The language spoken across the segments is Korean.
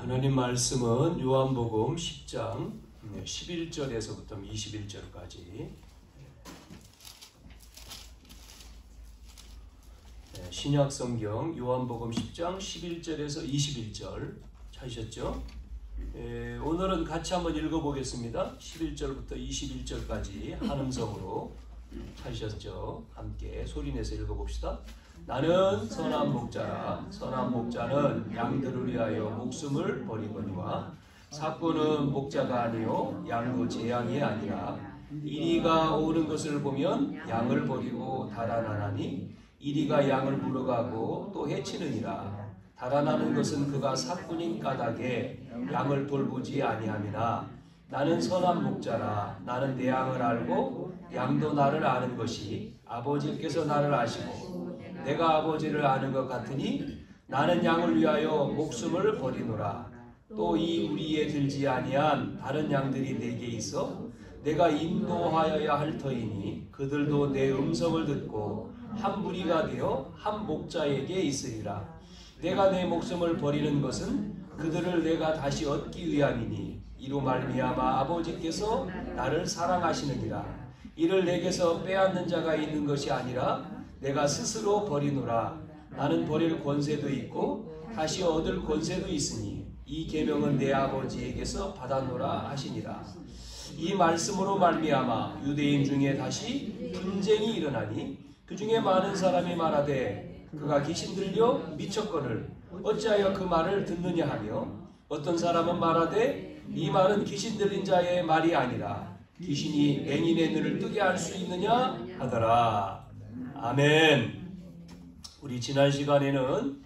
하나님 말씀은 요한복음 10장 11절에서부터 21절까지 신약성경 요한복음 10장 11절에서 21절 찾으셨죠? 오늘은 같이 한번 읽어보겠습니다. 11절부터 21절까지 한음성으로 찾으셨죠? 함께 소리내서 읽어봅시다. 나는 선한 목자라. 선한 목자는 양들을 위하여 목숨을 버리거니와 사꾼은 목자가 아니요 양도 제 양이 아니라 이리가 오는 것을 보면 양을 버리고 달아나나니 이리가 양을 물어가고 또 해치느니라. 달아나는 것은 그가 사꾼인 까닭에 양을 돌보지 아니함이나 나는 선한 목자라. 나는 내 양을 알고 양도 나를 아는 것이 아버지께서 나를 아시고 내가 아버지를 아는 것 같으니 나는 양을 위하여 목숨을 버리노라. 또 이 우리에 들지 아니한 다른 양들이 내게 있어 내가 인도하여야 할 터이니 그들도 내 음성을 듣고 한 무리가 되어 한 목자에게 있으리라. 내가 내 목숨을 버리는 것은 그들을 내가 다시 얻기 위함이니 이로 말미암아 아버지께서 나를 사랑하시느니라. 이를 내게서 빼앗는 자가 있는 것이 아니라 내가 스스로 버리노라. 나는 버릴 권세도 있고 다시 얻을 권세도 있으니 이 계명은 내 아버지에게서 받았노라 하시니라. 이 말씀으로 말미암아 유대인 중에 다시 분쟁이 일어나니 그 중에 많은 사람이 말하되 그가 귀신 들려 미쳤거늘 어찌하여 그 말을 듣느냐 하며 어떤 사람은 말하되 이 말은 귀신 들린 자의 말이 아니라 귀신이 맹인의 눈을 뜨게 할 수 있느냐 하더라. 아멘. 우리 지난 시간에는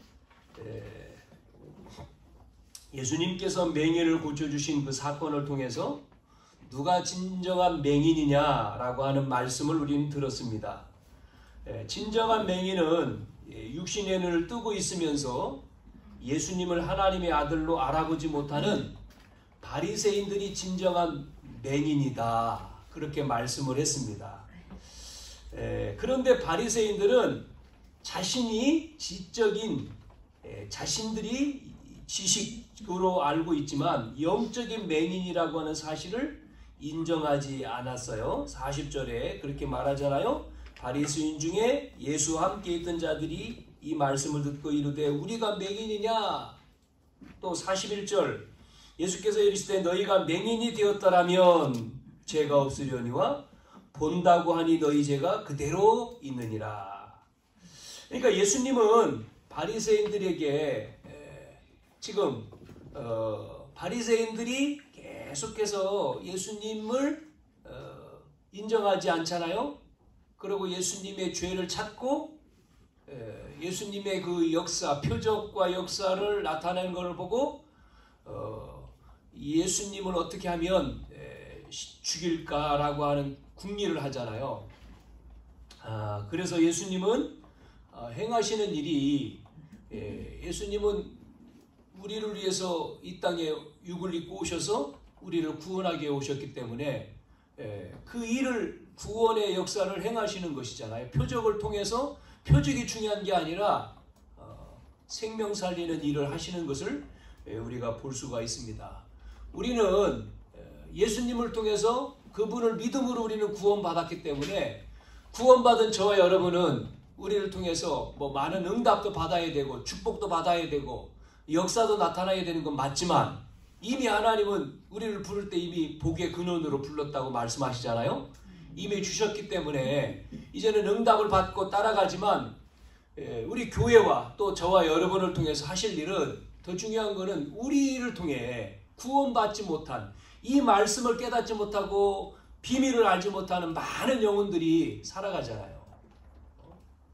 예수님께서 맹인을 고쳐주신 그 사건을 통해서 누가 진정한 맹인이냐라고 하는 말씀을 우리는 들었습니다. 진정한 맹인은 육신의 눈을 뜨고 있으면서 예수님을 하나님의 아들로 알아보지 못하는 바리새인들이 진정한 맹인이다. 그렇게 말씀을 했습니다. 그런데 바리새인들은 자신이 지적인 자신들이 지식으로 알고 있지만 영적인 맹인이라고 하는 사실을 인정하지 않았어요. 40절에 그렇게 말하잖아요. 바리새인 중에 예수와 함께 있던 자들이 이 말씀을 듣고 이르되 우리가 맹인이냐? 또 41절 예수께서 이르시되 너희가 맹인이 되었더라면 죄가 없으려니와 본다고 하니 너희 죄가 그대로 있느니라. 그러니까 예수님은 바리새인들에게 지금 바리새인들이 계속해서 예수님을 인정하지 않잖아요. 그리고 예수님의 죄를 찾고 예수님의 그 역사, 표적과 역사를 나타낸 것을 보고 예수님을 어떻게 하면 죽일까라고 하는 궁리를 하잖아요. 그래서 예수님은 행하시는 일이 예수님은 우리를 위해서 이 땅에 육을 입고 오셔서 우리를 구원하게 오셨기 때문에 그 일을 구원의 역사를 행하시는 것이잖아요. 표적을 통해서 표적이 중요한 게 아니라 생명 살리는 일을 하시는 것을 우리가 볼 수가 있습니다. 우리는 예수님을 통해서 그분을 믿음으로 우리는 구원받았기 때문에 구원받은 저와 여러분은 우리를 통해서 뭐 많은 응답도 받아야 되고 축복도 받아야 되고 역사도 나타나야 되는 건 맞지만 이미 하나님은 우리를 부를 때 이미 복의 근원으로 불렀다고 말씀하시잖아요. 이미 주셨기 때문에 이제는 응답을 받고 따라가지만 우리 교회와 또 저와 여러분을 통해서 하실 일은 더 중요한 거는 우리를 통해 구원받지 못한 이 말씀을 깨닫지 못하고 비밀을 알지 못하는 많은 영혼들이 살아가잖아요.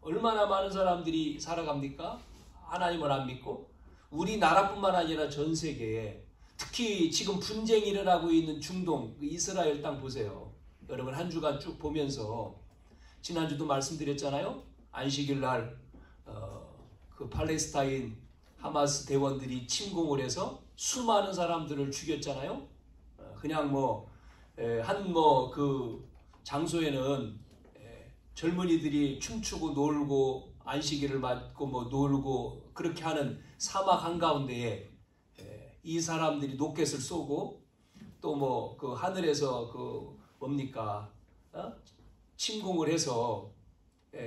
얼마나 많은 사람들이 살아갑니까? 하나님을 안 믿고 우리나라뿐만 아니라 전 세계에 특히 지금 분쟁이 일어나고 있는 중동 이스라엘 땅 보세요. 여러분 한 주간 쭉 보면서 지난주도 말씀드렸잖아요. 안식일 날 그 팔레스타인 하마스 대원들이 침공을 해서 수많은 사람들을 죽였잖아요. 그냥 그 장소에는 젊은이들이 춤추고 놀고 안식일을 맞고 놀고 그렇게 하는 사막 한가운데에 이 사람들이 로켓을 쏘고 또 뭐 그 하늘에서 그 뭡니까 침공을 해서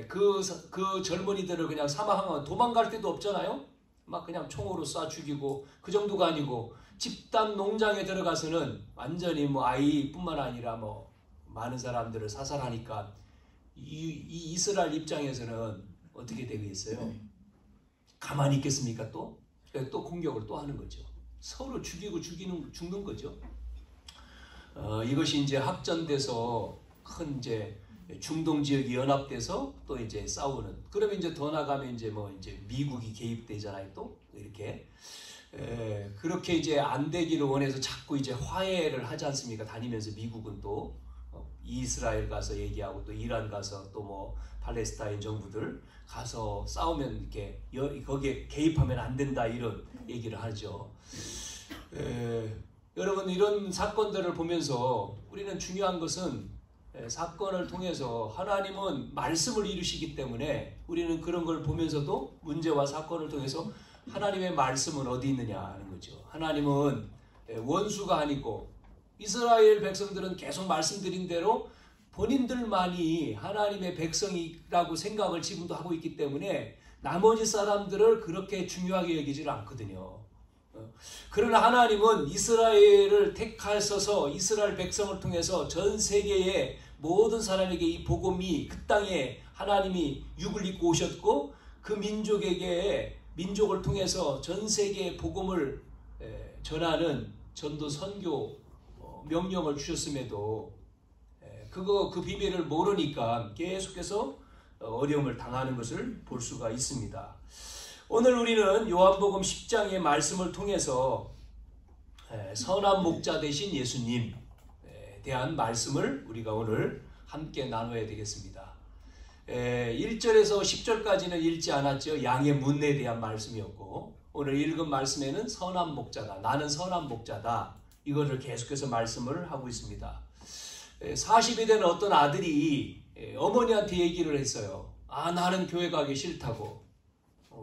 그 젊은이들을 그냥 사망하면 도망갈 데도 없잖아요. 막 그냥 총으로 쏴 죽이고 그 정도가 아니고 집단 농장에 들어가서는 완전히 뭐 아이뿐만 아니라 뭐 많은 사람들을 사살하니까 이 이스라엘 입장에서는 어떻게 되겠어요? 가만히 있겠습니까? 또 공격을 또 하는 거죠. 서로 죽이고 죽는 거죠. 이것이 이제 확전돼서 큰 이제 중동 지역이 연합돼서 또 이제 싸우는. 그러면 이제 더 나가면 이제 뭐 이제 미국이 개입되잖아요. 또 이렇게 그렇게 이제 안 되기를 원해서 자꾸 이제 화해를 하지 않습니까? 다니면서 미국은 또 이스라엘 가서 얘기하고 또 이란 가서 또 뭐 팔레스타인 정부들 가서 싸우면 이렇게 거기에 개입하면 안 된다 이런 얘기를 하죠. 여러분 이런 사건들을 보면서 우리는 중요한 것은 사건을 통해서 하나님은 말씀을 이루시기 때문에 우리는 그런 걸 보면서도 문제와 사건을 통해서 하나님의 말씀은 어디 있느냐 하는 거죠. 하나님은 원수가 아니고 이스라엘 백성들은 계속 말씀드린 대로 본인들만이 하나님의 백성이라고 생각을 지금도 하고 있기 때문에 나머지 사람들을 그렇게 중요하게 여기질 않거든요. 그러나 하나님은 이스라엘을 택하셔서 이스라엘 백성을 통해서 전 세계의 모든 사람에게 이 복음이 그 땅에 하나님이 육을 입고 오셨고 그 민족을 통해서 전 세계에 복음을 전하는 전도 선교 명령을 주셨음에도 그 비밀을 모르니까 계속해서 어려움을 당하는 것을 볼 수가 있습니다. 오늘 우리는 요한복음 10장의 말씀을 통해서 선한 목자 되신 예수님에 대한 말씀을 우리가 오늘 함께 나눠야 되겠습니다. 1절에서 10절까지는 읽지 않았죠. 양의 문에 대한 말씀이었고 오늘 읽은 말씀에는 선한 목자다. 나는 선한 목자다. 이것을 계속해서 말씀을 하고 있습니다. 40이 된 어떤 아들이 어머니한테 얘기를 했어요. 나는 교회 가기 싫다고.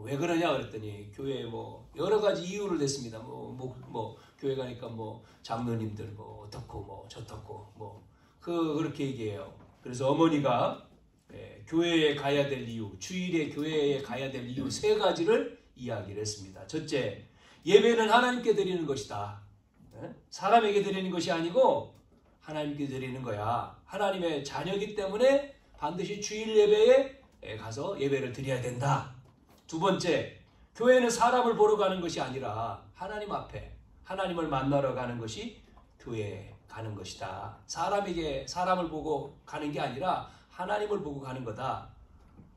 왜 그러냐 그랬더니 교회에 뭐 여러 가지 이유를 냈습니다. 뭐 교회 가니까 뭐 장로님들 뭐 어떻고 뭐 저떻고 뭐 그렇게 얘기해요. 그래서 어머니가 교회에 가야 될 이유, 주일에 교회에 가야 될 이유 3가지를 이야기를 했습니다. 첫째, 예배는 하나님께 드리는 것이다. 사람에게 드리는 것이 아니고 하나님께 드리는 거야. 하나님의 자녀이기 때문에 반드시 주일 예배에 가서 예배를 드려야 된다. 두 번째, 교회는 사람을 보러 가는 것이 아니라 하나님 앞에 하나님을 만나러 가는 것이 교회에 가는 것이다. 사람을 보고 가는 게 아니라 하나님을 보고 가는 거다.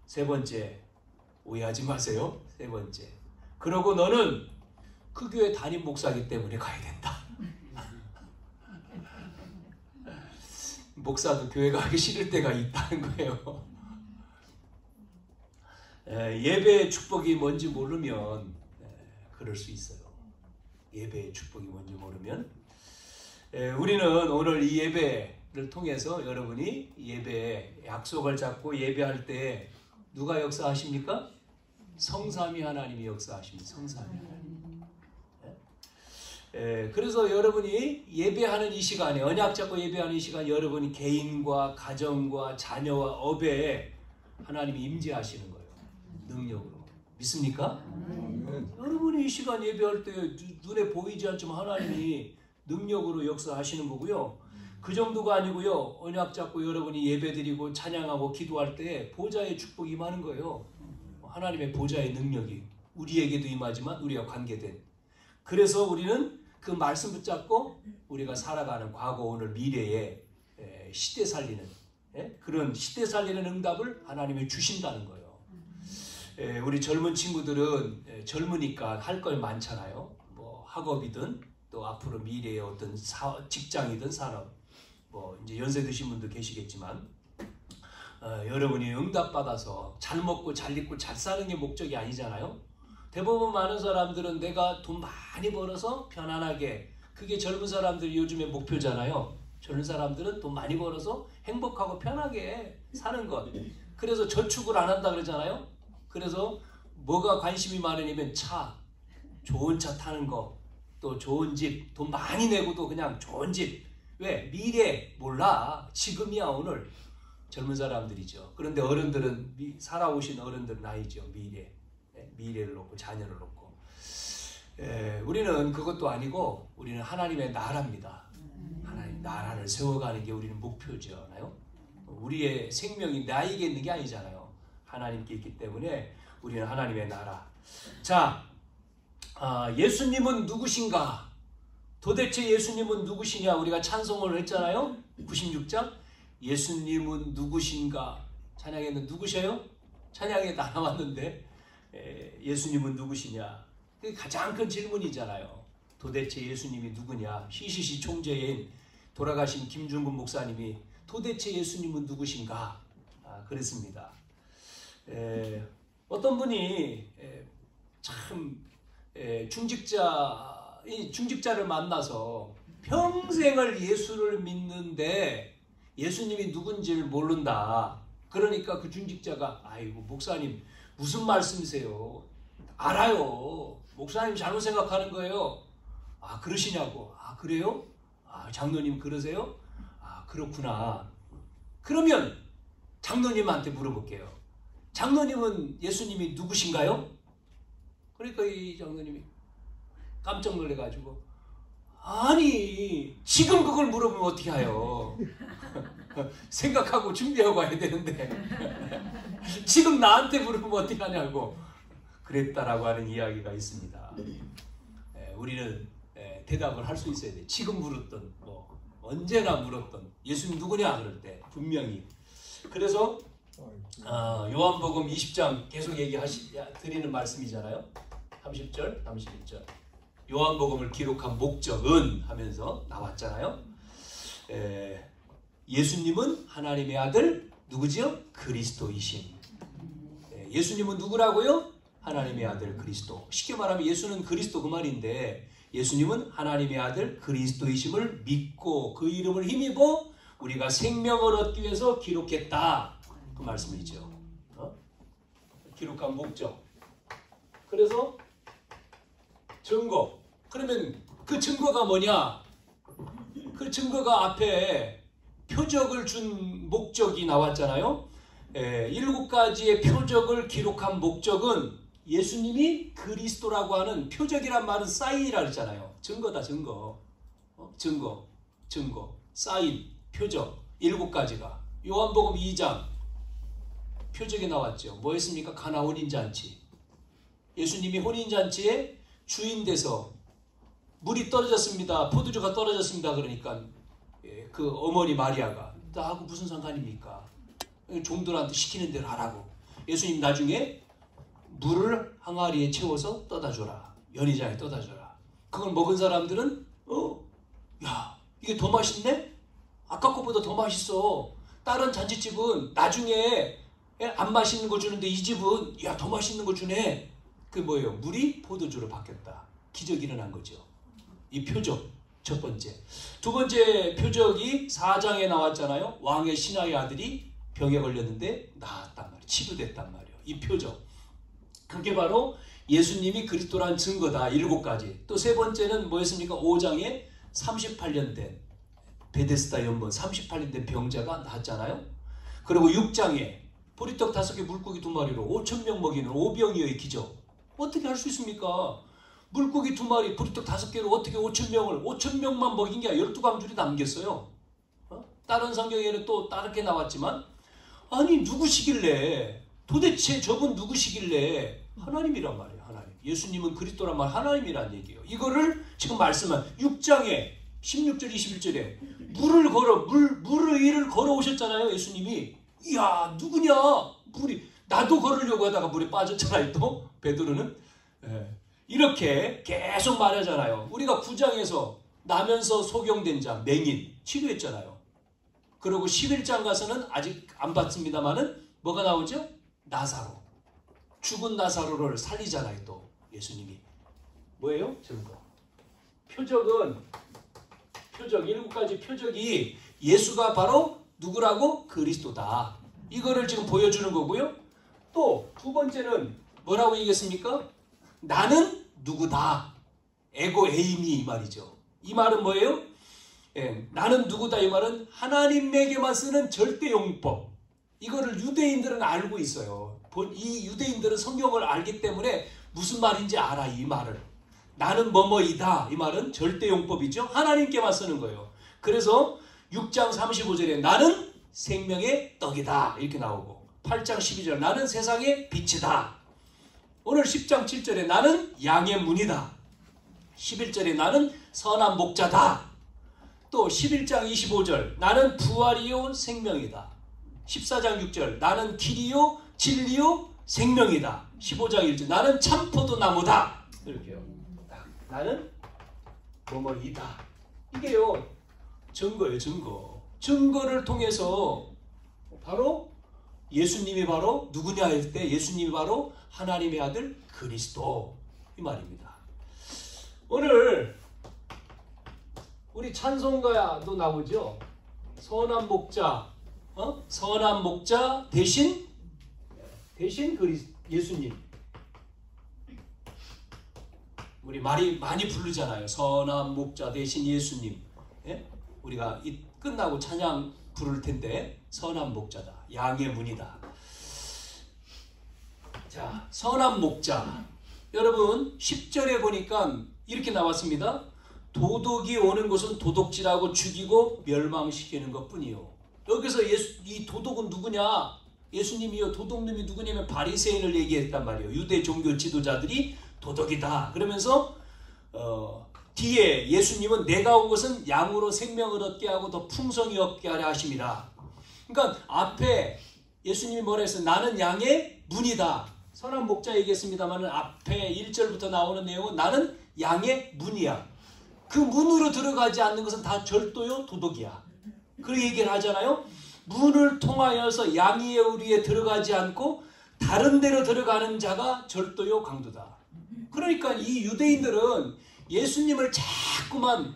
세 번째, 오해하지 마세요. 세 번째, 그러고 너는 그 교회 담임 목사이기 때문에 가야 된다. 목사도 교회 가기 싫을 때가 있다는 거예요. 예배의 축복이 뭔지 모르면 그럴 수 있어요. 예배의 축복이 뭔지 모르면 우리는 오늘 이 예배를 통해서 여러분이 예배에 약속을 잡고 예배할 때 누가 역사하십니까? 성삼위 하나님이 역사하십니다. 성삼위 하나님. 그래서 여러분이 예배하는 이 시간에 언약 잡고 예배하는 이 시간 여러분이 개인과 가정과 자녀와 업에 하나님이 임재하시는 거예요. 능력으로. 믿습니까? 여러분이 이 시간 예배할 때 눈에 보이지 않지만 하나님이 능력으로 역사하시는 거고요. 그 정도가 아니고요. 언약 잡고 여러분이 예배드리고 찬양하고 기도할 때 보좌의 축복이 임하는 거예요. 하나님의 보좌의 능력이 우리에게도 임하지만 우리와 관계된. 그래서 우리는 그 말씀 붙잡고 우리가 살아가는 과거, 오늘, 미래에 시대 살리는 그런 시대 살리는 응답을 하나님이 주신다는 거예요. 우리 젊은 친구들은 젊으니까 할 걸 많잖아요. 뭐 학업이든 또 앞으로 미래의 어떤 직장이든 산업, 뭐 이제 연세 드신 분도 계시겠지만 여러분이 응답받아서 잘 먹고 잘 입고 잘 사는 게 목적이 아니잖아요. 대부분 많은 사람들은 내가 돈 많이 벌어서 편안하게, 그게 젊은 사람들이 요즘의 목표잖아요. 젊은 사람들은 돈 많이 벌어서 행복하고 편하게 사는 것. 그래서 저축을 안 한다 그러잖아요. 그래서 뭐가 관심이 많으냐면 차, 좋은 차 타는 거, 또 좋은 집, 돈 많이 내고도 그냥 좋은 집. 왜? 미래 몰라. 지금이야 오늘. 젊은 사람들이죠. 그런데 어른들은 살아오신 어른들은 아니죠. 미래를 놓고 자녀를 놓고. 우리는 그것도 아니고 우리는 하나님의 나라입니다. 하나님 나라를 세워가는 게 우리는 목표잖아요. 우리의 생명이 나에게 있는 게 아니잖아요. 하나님께 있기 때문에 우리는 하나님의 나라. 자, 예수님은 누구신가? 도대체 예수님은 누구시냐? 우리가 찬송을 했잖아요. 96장. 예수님은 누구신가? 찬양에는 누구셔요? 찬양에 다 나왔는데 예수님은 누구시냐? 그게 가장 큰 질문이잖아요. 도대체 예수님이 누구냐? CCC 총재인 돌아가신 김중근 목사님이 도대체 예수님은 누구신가? 그랬습니다. 어떤 분이 참 중직자를 만나서 평생을 예수를 믿는데 예수님이 누군지를 모른다. 그러니까 그 중직자가 아이고 목사님 무슨 말씀이세요? 알아요. 목사님 잘못 생각하는 거예요. 아 그러시냐고. 아 그래요? 아 장로님 그러세요? 아 그렇구나. 그러면 장로님한테 물어볼게요. 장로님은 예수님이 누구신가요? 그러니까 이 장로님이 깜짝 놀래가지고 아니 지금 그걸 물어보면 어떻게 해요? 생각하고 준비하고 와야 되는데 지금 나한테 물어보면 어떻게 하냐고 그랬다라고 하는 이야기가 있습니다. 우리는 대답을 할 수 있어야 돼. 지금 물었던 뭐 언제나 물었던 예수님 누구냐 그럴 때 분명히. 그래서 요한복음 20장 계속 드리는 말씀이잖아요. 30절, 31절. 요한복음을 기록한 목적은 하면서 나왔잖아요. 예수님은 하나님의 아들 누구지요? 그리스도이심. 예수님은 누구라고요? 하나님의 아들 그리스도. 쉽게 말하면 예수는 그리스도 그 말인데 예수님은 하나님의 아들 그리스도이심을 믿고 그 이름을 힘입어 우리가 생명을 얻기 위해서 기록했다. 그 말씀이죠. 기록한 목적. 그래서 증거. 그러면 그 증거가 뭐냐? 그 증거가 앞에 표적을 준 목적이 나왔잖아요. 7가지의 표적을 기록한 목적은 예수님이 그리스도라고 하는 표적이란 말은 사인이라 그랬잖아요. 증거다 증거. 증거. 사인, 표적 7가지가. 요한복음 2장 표적이 나왔죠. 뭐였습니까? 가나 혼인잔치. 예수님이 혼인잔치에 주인 돼서 물이 떨어졌습니다. 포도주가 떨어졌습니다. 그러니까 그 어머니 마리아가 나하고 무슨 상관입니까? 종들한테 시키는 대로 하라고. 예수님 나중에 물을 항아리에 채워서 떠다 줘라. 연회장에 떠다 줘라. 그걸 먹은 사람들은 야 이게 더 맛있네? 아까 것보다 더 맛있어. 다른 잔치집은 나중에 안 맛있는 거 주는데 이 집은 야 더 맛있는 거 주네. 그 뭐예요? 물이 포도주로 바뀌었다. 기적이 일어난 거죠. 이 표적 첫 번째. 두 번째 표적이 4장에 나왔잖아요. 왕의 신하의 아들이 병에 걸렸는데 나았단 말이에요. 치료됐단 말이에요. 이 표적. 그게 바로 예수님이 그리스도란 증거다. 7가지. 또 세 번째는 뭐였습니까? 5장에 38년 된 베데스다 연못 38년 된 병자가 나았잖아요. 그리고 6장에 보리떡 5개 물고기 2마리로 5,000명 먹이는 오병이어의 기적. 어떻게 할 수 있습니까? 물고기 2마리 보리떡 5개로 어떻게 5,000명만 먹인 게 12광줄이 남겼어요. 다른 성경에는 또 다르게 나왔지만 아니 누구시길래 도대체 저분 누구시길래 하나님이란 말이에요. 하나님. 예수님은 그리스도란 말 하나님이란 얘기예요. 이거를 지금 말씀한 6장에 16절 21절에 물을 위를 걸어오셨잖아요. 예수님이. 이야 누구냐 물이 나도 걸으려고 하다가 물에 빠졌잖아요. 또 베드로는 이렇게 계속 말하잖아요. 우리가 9장에서 나면서 소경된 자 맹인 치료했잖아요. 그리고 11장 가서는 아직 안 봤습니다만은 뭐가 나오죠? 나사로. 죽은 나사로를 살리잖아요. 또 예수님이. 뭐예요? 증거. 표적은 표적 7가지 표적이 예수가 바로 누구라고? 그리스도다. 이거를 지금 보여주는 거고요. 또 두 번째는 뭐라고 얘기했습니까? 나는 누구다. 에고 에이미 이 말이죠. 이 말은 뭐예요? 예, 나는 누구다 이 말은 하나님에게만 쓰는 절대 용법. 이거를 유대인들은 알고 있어요. 이 유대인들은 성경을 알기 때문에 무슨 말인지 알아. 이 말을 나는 뭐뭐이다 이 말은 절대 용법이죠. 하나님께만 쓰는 거예요. 그래서 6장 35절에 나는 생명의 떡이다 이렇게 나오고 8장 12절 나는 세상의 빛이다. 오늘 10장 7절에 나는 양의 문이다. 11절에 나는 선한 목자다. 또 11장 25절 나는 부활이요 생명이다. 14장 6절 나는 길이요 진리요 생명이다. 15장 1절 나는 참포도나무다. 이렇게요. 나는 뭐뭐이다. 이게요 증거예요. 증거를 통해서 바로 예수님이 바로 누구냐 할 때 예수님이 바로 하나님의 아들 그리스도 이 말입니다. 오늘 우리 찬송가도 나오죠. 선한 목자, 선한 목자 대신 예수님. 우리 많이 부르잖아요. 선한 목자 대신 예수님. 예? 우리가 끝나고 찬양 부를 텐데 선한 목자다. 양의 문이다. 자, 선한 목자. 여러분 10절에 보니까 이렇게 나왔습니다. 도둑이 오는 것은 도둑질하고 죽이고 멸망시키는 것뿐이요. 여기서 이 도둑은 누구냐? 예수님이요. 도둑놈이 누구냐면 바리새인을 얘기했단 말이에요. 유대 종교 지도자들이 도둑이다. 그러면서 뒤에 예수님은 내가 온 것은 양으로 생명을 얻게 하고 더 풍성히 얻게 하려 하심이라. 그러니까 앞에 예수님이 뭐라 했어요? 나는 양의 문이다. 선한 목자 얘기했습니다만 앞에 1절부터 나오는 내용은 나는 양의 문이야. 그 문으로 들어가지 않는 것은 다 절도요 도둑이야. 그 얘기를 하잖아요. 문을 통하여서 양의 우리에 들어가지 않고 다른 데로 들어가는 자가 절도요 강도다. 그러니까 이 유대인들은 예수님을 자꾸만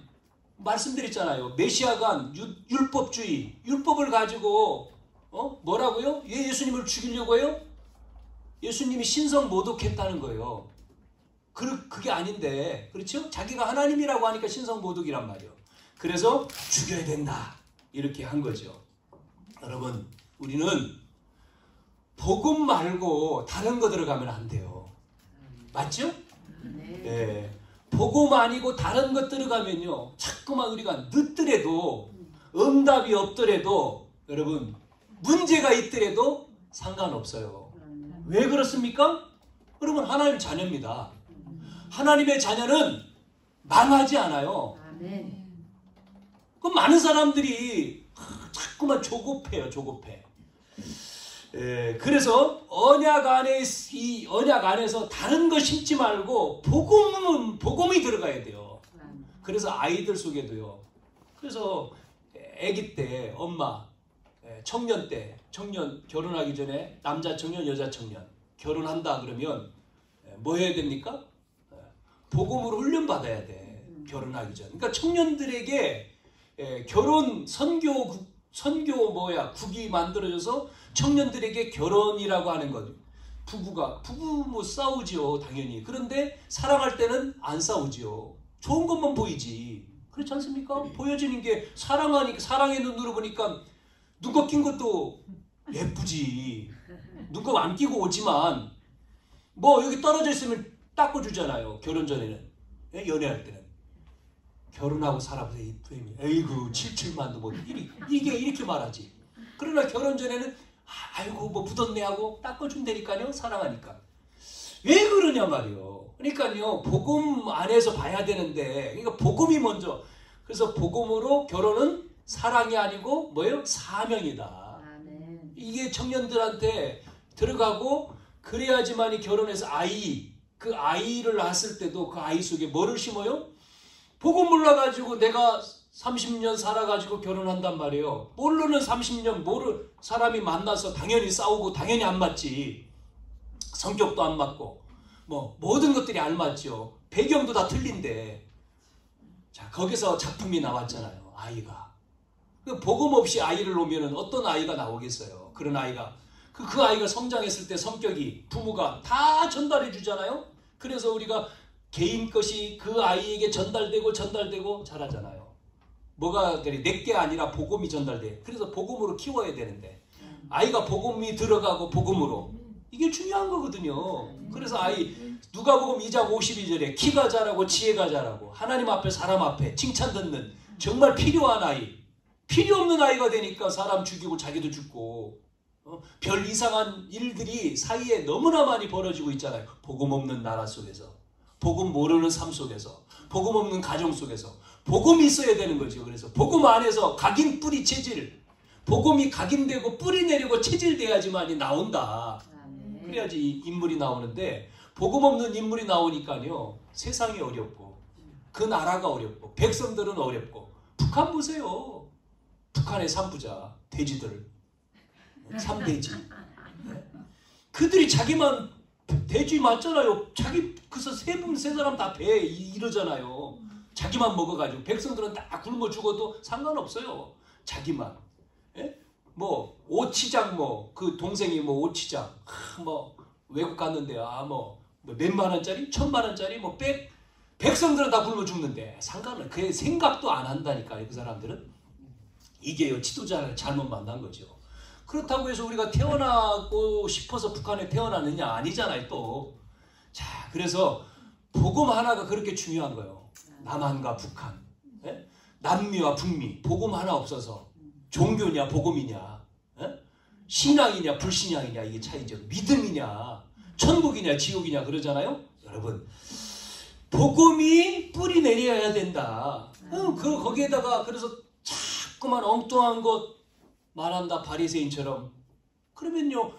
말씀드렸잖아요. 메시아간 율법주의, 율법을 가지고 뭐라고요? 왜 예수님을 죽이려고 해요? 예수님이 신성 모독했다는 거예요. 그게 아닌데, 그렇죠? 자기가 하나님이라고 하니까 신성 모독이란 말이에요. 그래서 죽여야 된다 이렇게 한 거죠. 여러분, 우리는 복음 말고 다른 거 들어가면 안 돼요. 맞죠? 네. 복음 아니고 다른 것 들어가면요 자꾸만 우리가 늦더라도 응답이 없더라도 여러분 문제가 있더라도 상관없어요. 왜 그렇습니까? 여러분 하나님 자녀입니다. 하나님의 자녀는 망하지 않아요. 그 많은 사람들이 자꾸만 조급해요. 조급해. 그래서 언약 안에서 다른 거 심지 말고 복음이 들어가야 돼요. 그래서 아이들 속에도요. 그래서 아기 때 엄마 청년 결혼하기 전에 남자 청년 여자 청년 결혼한다 그러면 뭐 해야 됩니까? 복음으로 훈련 받아야 돼. 결혼하기 전. 그러니까 청년들에게 결혼 국이 만들어져서 청년들에게 결혼이라고 하는 것. 부부 뭐 싸우지요, 당연히. 그런데 사랑할 때는 안 싸우지요. 좋은 것만 보이지. 그렇지 않습니까? 보여지는 게 사랑의 눈으로 보니까 눈곱 낀 것도 예쁘지. 눈곱 안 끼고 오지만 뭐 여기 떨어져 있으면 닦아주잖아요. 결혼 전에는. 연애할 때는. 결혼하고 살아보세요. 에이구 77만도 뭐 이게 이렇게 말하지. 그러나 결혼 전에는 아이고 뭐 묻었네 하고 닦아준다니까요. 사랑하니까. 왜 그러냐 말이요. 그러니까요 복음 안에서 봐야 되는데 그러니까 복음이 먼저. 그래서 복음으로 결혼은 사랑이 아니고 뭐예요? 사명이다. 이게 청년들한테 들어가고 그래야지만이 결혼해서 그 아이를 낳았을 때도 그 아이 속에 뭐를 심어요? 복음 몰라가지고 내가 30년 살아가지고 결혼한단 말이에요. 모르는 30년 사람이 만나서 당연히 싸우고 당연히 안 맞지. 성격도 안 맞고 뭐 모든 것들이 안 맞죠. 배경도 다 틀린데. 자 거기서 작품이 나왔잖아요. 아이가. 복음 없이 아이를 놓으면 어떤 아이가 나오겠어요. 그런 아이가. 그 아이가 성장했을 때 성격이 부모가 다 전달해 주잖아요. 그래서 우리가 개인 것이 그 아이에게 전달되고 자라잖아요. 뭐가 내게 아니라 복음이 전달돼. 그래서 복음으로 키워야 되는데 아이가 복음이 들어가고 복음으로 이게 중요한 거거든요. 그래서 아이 누가복음 2장 52절에 키가 자라고 지혜가 자라고 하나님 앞에 사람 앞에 칭찬 듣는 정말 필요한 아이, 필요 없는 아이가 되니까 사람 죽이고 자기도 죽고 별 이상한 일들이 사이에 너무나 많이 벌어지고 있잖아요. 복음 없는 나라 속에서, 복음 모르는 삶 속에서, 복음 없는 가정 속에서 복음이 있어야 되는 거죠. 그래서 복음 안에서 각인 뿌리 체질, 복음이 각인되고 뿌리 내리고 체질돼야지만이 나온다. 그래야지 인물이 나오는데 복음 없는 인물이 나오니까요. 세상이 어렵고 그 나라가 어렵고 백성들은 어렵고 북한 보세요. 북한의 산부자 돼지들 3돼지 그들이 자기만 돼지 맞잖아요. 자기 그래서 세 사람 다 배 이러잖아요. 자기만 먹어가지고 백성들은 다 굶어 죽어도 상관없어요. 자기만. 예? 뭐 오치장 뭐 그 동생이 뭐 오치장 뭐 외국 갔는데 뭐 몇만 원짜리 1000만 원짜리 뭐 백성들은 다 굶어 죽는데 상관은 그 생각도 안 한다니까요. 그 사람들은 이게요 지도자를 잘못 만난 거죠. 그렇다고 해서 우리가 태어나고 싶어서 북한에 태어났느냐 아니잖아요. 또 자 그래서 복음 하나가 그렇게 중요한 거예요. 남한과 북한, 예? 남미와 북미 복음 하나 없어서 종교냐 복음이냐, 예? 신앙이냐 불신앙이냐 이게 차이죠. 믿음이냐 천국이냐 지옥이냐 그러잖아요. 여러분 복음이 뿌리 내려야 된다. 거기에다가 그래서 자꾸만 엉뚱한 것 말한다 바리새인처럼 그러면요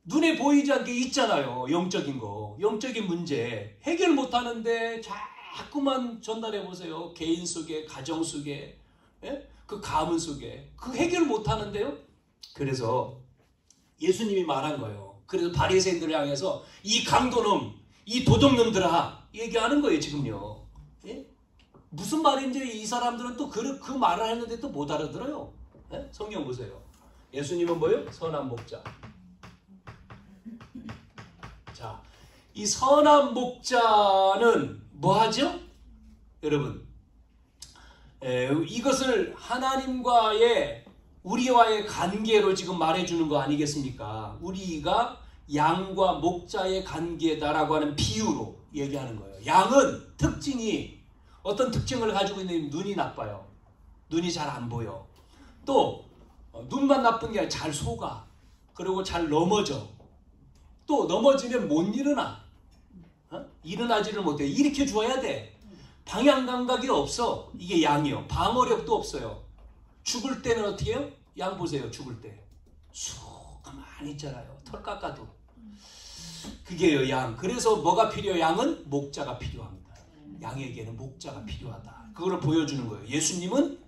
눈에 보이지 않게 있잖아요. 영적인 거 영적인 문제 해결 못하는데 자꾸만 전달해 보세요. 개인 속에 가정 속에, 예? 그 가문 속에 그 해결 못하는데요. 그래서 예수님이 말한 거예요. 그래서 바리새인들을 향해서 이 강도놈 이 도둑놈들아 얘기하는 거예요. 지금요. 예? 무슨 말인지 이 사람들은 또 그 말을 했는데 또 못 알아들어요. 예? 성경 보세요. 예수님은 뭐예요? 선한 목자. 자, 이 선한 목자는 뭐 하죠? 여러분, 이것을 하나님과의 우리와의 관계로 지금 말해주는 거 아니겠습니까? 우리가 양과 목자의 관계다라고 하는 비유로 얘기하는 거예요. 양은 특징이 어떤 특징을 가지고 있는 눈이 나빠요. 눈이 잘 안 보여. 또 눈만 나쁜 게 아니라 잘 속아. 그리고 잘 넘어져. 또 넘어지면 못 일어나. 일어나지를 못해. 일으켜 줘야 돼. 방향 감각이 없어. 이게 양이요. 방어력도 없어요. 죽을 때는 어떻게 해요? 양 보세요. 죽을 때. 쑥 가만히 있잖아요. 털 깎아도. 그게요. 양. 그래서 뭐가 필요해요? 양은 목자가 필요합니다. 양에게는 목자가 필요하다. 그걸 보여주는 거예요. 예수님은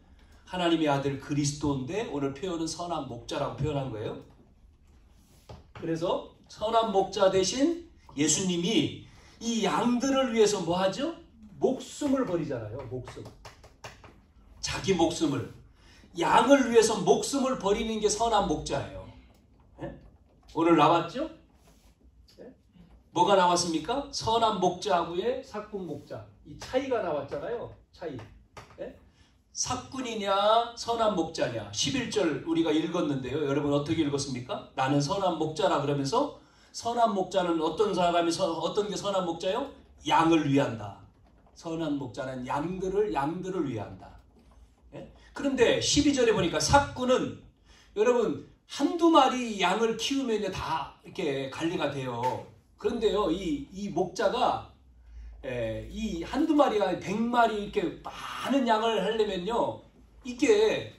하나님의 아들 그리스도인데 오늘 표현은 선한 목자라고 표현한 거예요. 그래서 선한 목자 대신 예수님이 이 양들을 위해서 뭐 하죠? 목숨을 버리잖아요. 목숨. 자기 목숨을. 양을 위해서 목숨을 버리는 게 선한 목자예요. 네? 오늘 나왔죠? 네? 뭐가 나왔습니까? 선한 목자하고의 삭군 목자. 이 차이가 나왔잖아요. 차이. 네? 삭군이냐 선한 목자냐 11절 우리가 읽었는데요. 여러분 어떻게 읽었습니까? 나는 선한 목자라 그러면서 선한 목자는 어떤 사람이 어떤 게 선한 목자요? 양을 위한다. 선한 목자는 양들을 위한다. 예? 그런데 12절에 보니까 삭군은 여러분 한두 마리 양을 키우면 다 이렇게 관리가 돼요. 그런데요 이 목자가 이 한두 마리가 100마리 이렇게 많은 양을 하려면요 이게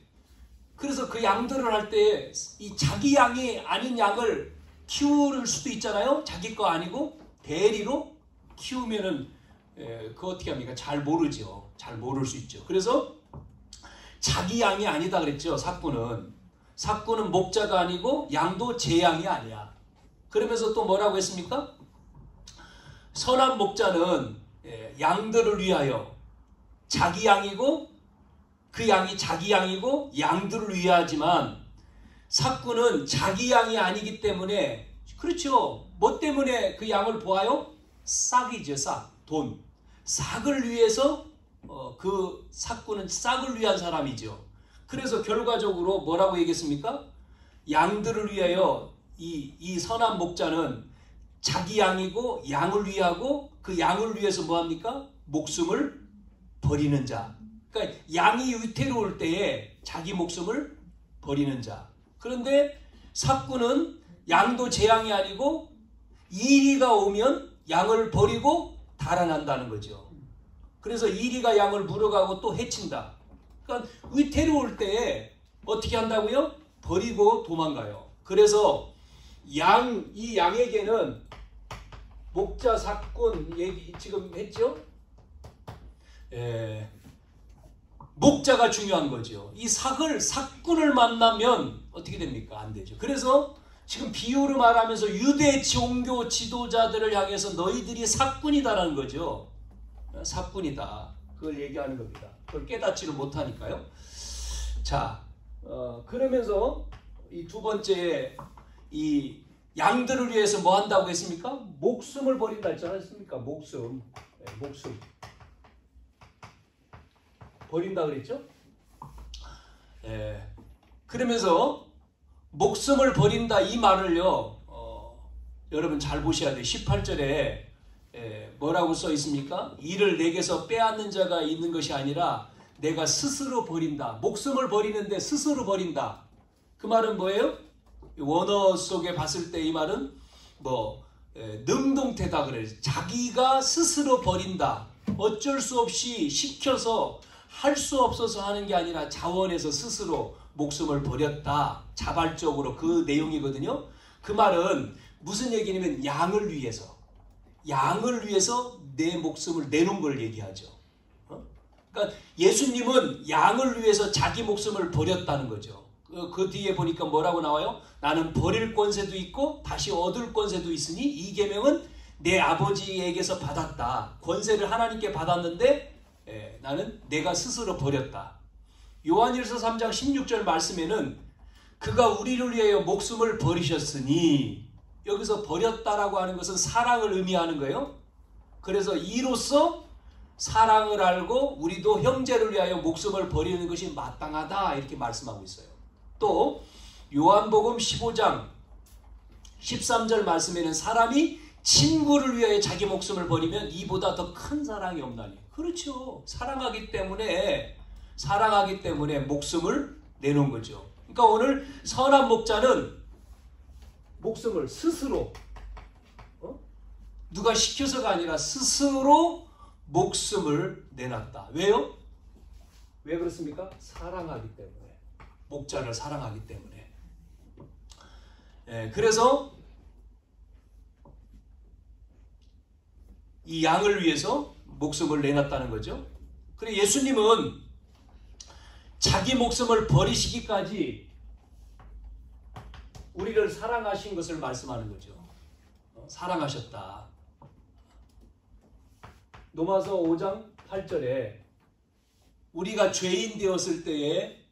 그래서 그 양들을 할 때 이 자기 양이 아닌 양을 키울 수도 있잖아요. 자기 거 아니고 대리로 키우면은 그거 어떻게 합니까? 잘 모르죠. 잘 모를 수 있죠. 그래서 자기 양이 아니다 그랬죠. 삭군은 목자가 아니고 양도 제 양이 아니야. 그러면서 또 뭐라고 했습니까? 선한 목자는 양들을 위하여 자기 양이고 그 양이 자기 양이고 양들을 위하지만 삭군은 자기 양이 아니기 때문에 그렇죠. 뭐 때문에 그 양을 보아요? 싹이죠. 싹. 돈. 삭을 위해서 그 삭꾼은 싹을 위한 사람이죠. 그래서 결과적으로 뭐라고 얘기했습니까? 양들을 위하여 이 선한 목자는 자기 양이고 양을 위하고 그 양을 위해서 뭐합니까? 목숨을 버리는 자. 그러니까 양이 위태로울 때에 자기 목숨을 버리는 자. 그런데 삭꾼은 양도 제 양이 아니고 이리가 오면 양을 버리고 달아난다는 거죠. 그래서 이리가 양을 물어가고 또 해친다. 그러니까 위태로울 때에 어떻게 한다고요? 버리고 도망가요. 그래서 이 양에게는 목자, 삭꾼 얘기 지금 했죠? 목자가 중요한 거죠. 이 삭꾼을 만나면 어떻게 됩니까? 안 되죠. 그래서 지금 비유로 말하면서 유대 종교 지도자들을 향해서 너희들이 삭꾼이다라는 거죠. 삭꾼이다. 그걸 얘기하는 겁니다. 그걸 깨닫지를 못하니까요. 자, 그러면서 이 두 번째 이 양들을 위해서 뭐 한다고 했습니까? 목숨을 버린다 했지 않습니까? 목숨 버린다 그랬죠? 그러면서 목숨을 버린다 이 말을요, 여러분 잘 보셔야 돼요. 18절에 뭐라고 써 있습니까? 이를 내게서 빼앗는 자가 있는 것이 아니라 내가 스스로 버린다. 목숨을 버리는데 스스로 버린다. 그 말은 뭐예요? 원어 속에 봤을 때 이 말은 능동태다 그래요. 자기가 스스로 버린다. 어쩔 수 없이 시켜서 할 수 없어서 하는 게 아니라 자원해서 스스로 목숨을 버렸다. 자발적으로 그 내용이거든요. 그 말은 무슨 얘기냐면 양을 위해서 내 목숨을 내놓은 걸 얘기하죠. 그러니까 예수님은 양을 위해서 자기 목숨을 버렸다는 거죠. 그 뒤에 보니까 뭐라고 나와요? 나는 버릴 권세도 있고 다시 얻을 권세도 있으니 이 계명은 내 아버지에게서 받았다. 권세를 하나님께 받았는데 나는 내가 스스로 버렸다. 요한일서 3장 16절 말씀에는 그가 우리를 위하여 목숨을 버리셨으니, 여기서 버렸다라고 하는 것은 사랑을 의미하는 거예요. 그래서 이로써 사랑을 알고 우리도 형제를 위하여 목숨을 버리는 것이 마땅하다 이렇게 말씀하고 있어요. 또 요한복음 15장 13절 말씀에는 사람이 친구를 위하여 자기 목숨을 버리면 이보다 더 큰 사랑이 없나니. 그렇죠. 사랑하기 때문에 목숨을 내놓은 거죠. 그러니까 오늘 선한 목자는 목숨을 스스로 누가 시켜서가 아니라 스스로 목숨을 내놨다. 왜요? 왜 그렇습니까? 사랑하기 때문에. 목자를 사랑하기 때문에. 그래서 이 양을 위해서 목숨을 내놨다는 거죠. 그래 예수님은 자기 목숨을 버리시기까지 우리를 사랑하신 것을 말씀하는 거죠. 사랑하셨다. 로마서 5장 8절에 우리가 죄인 되었을 때에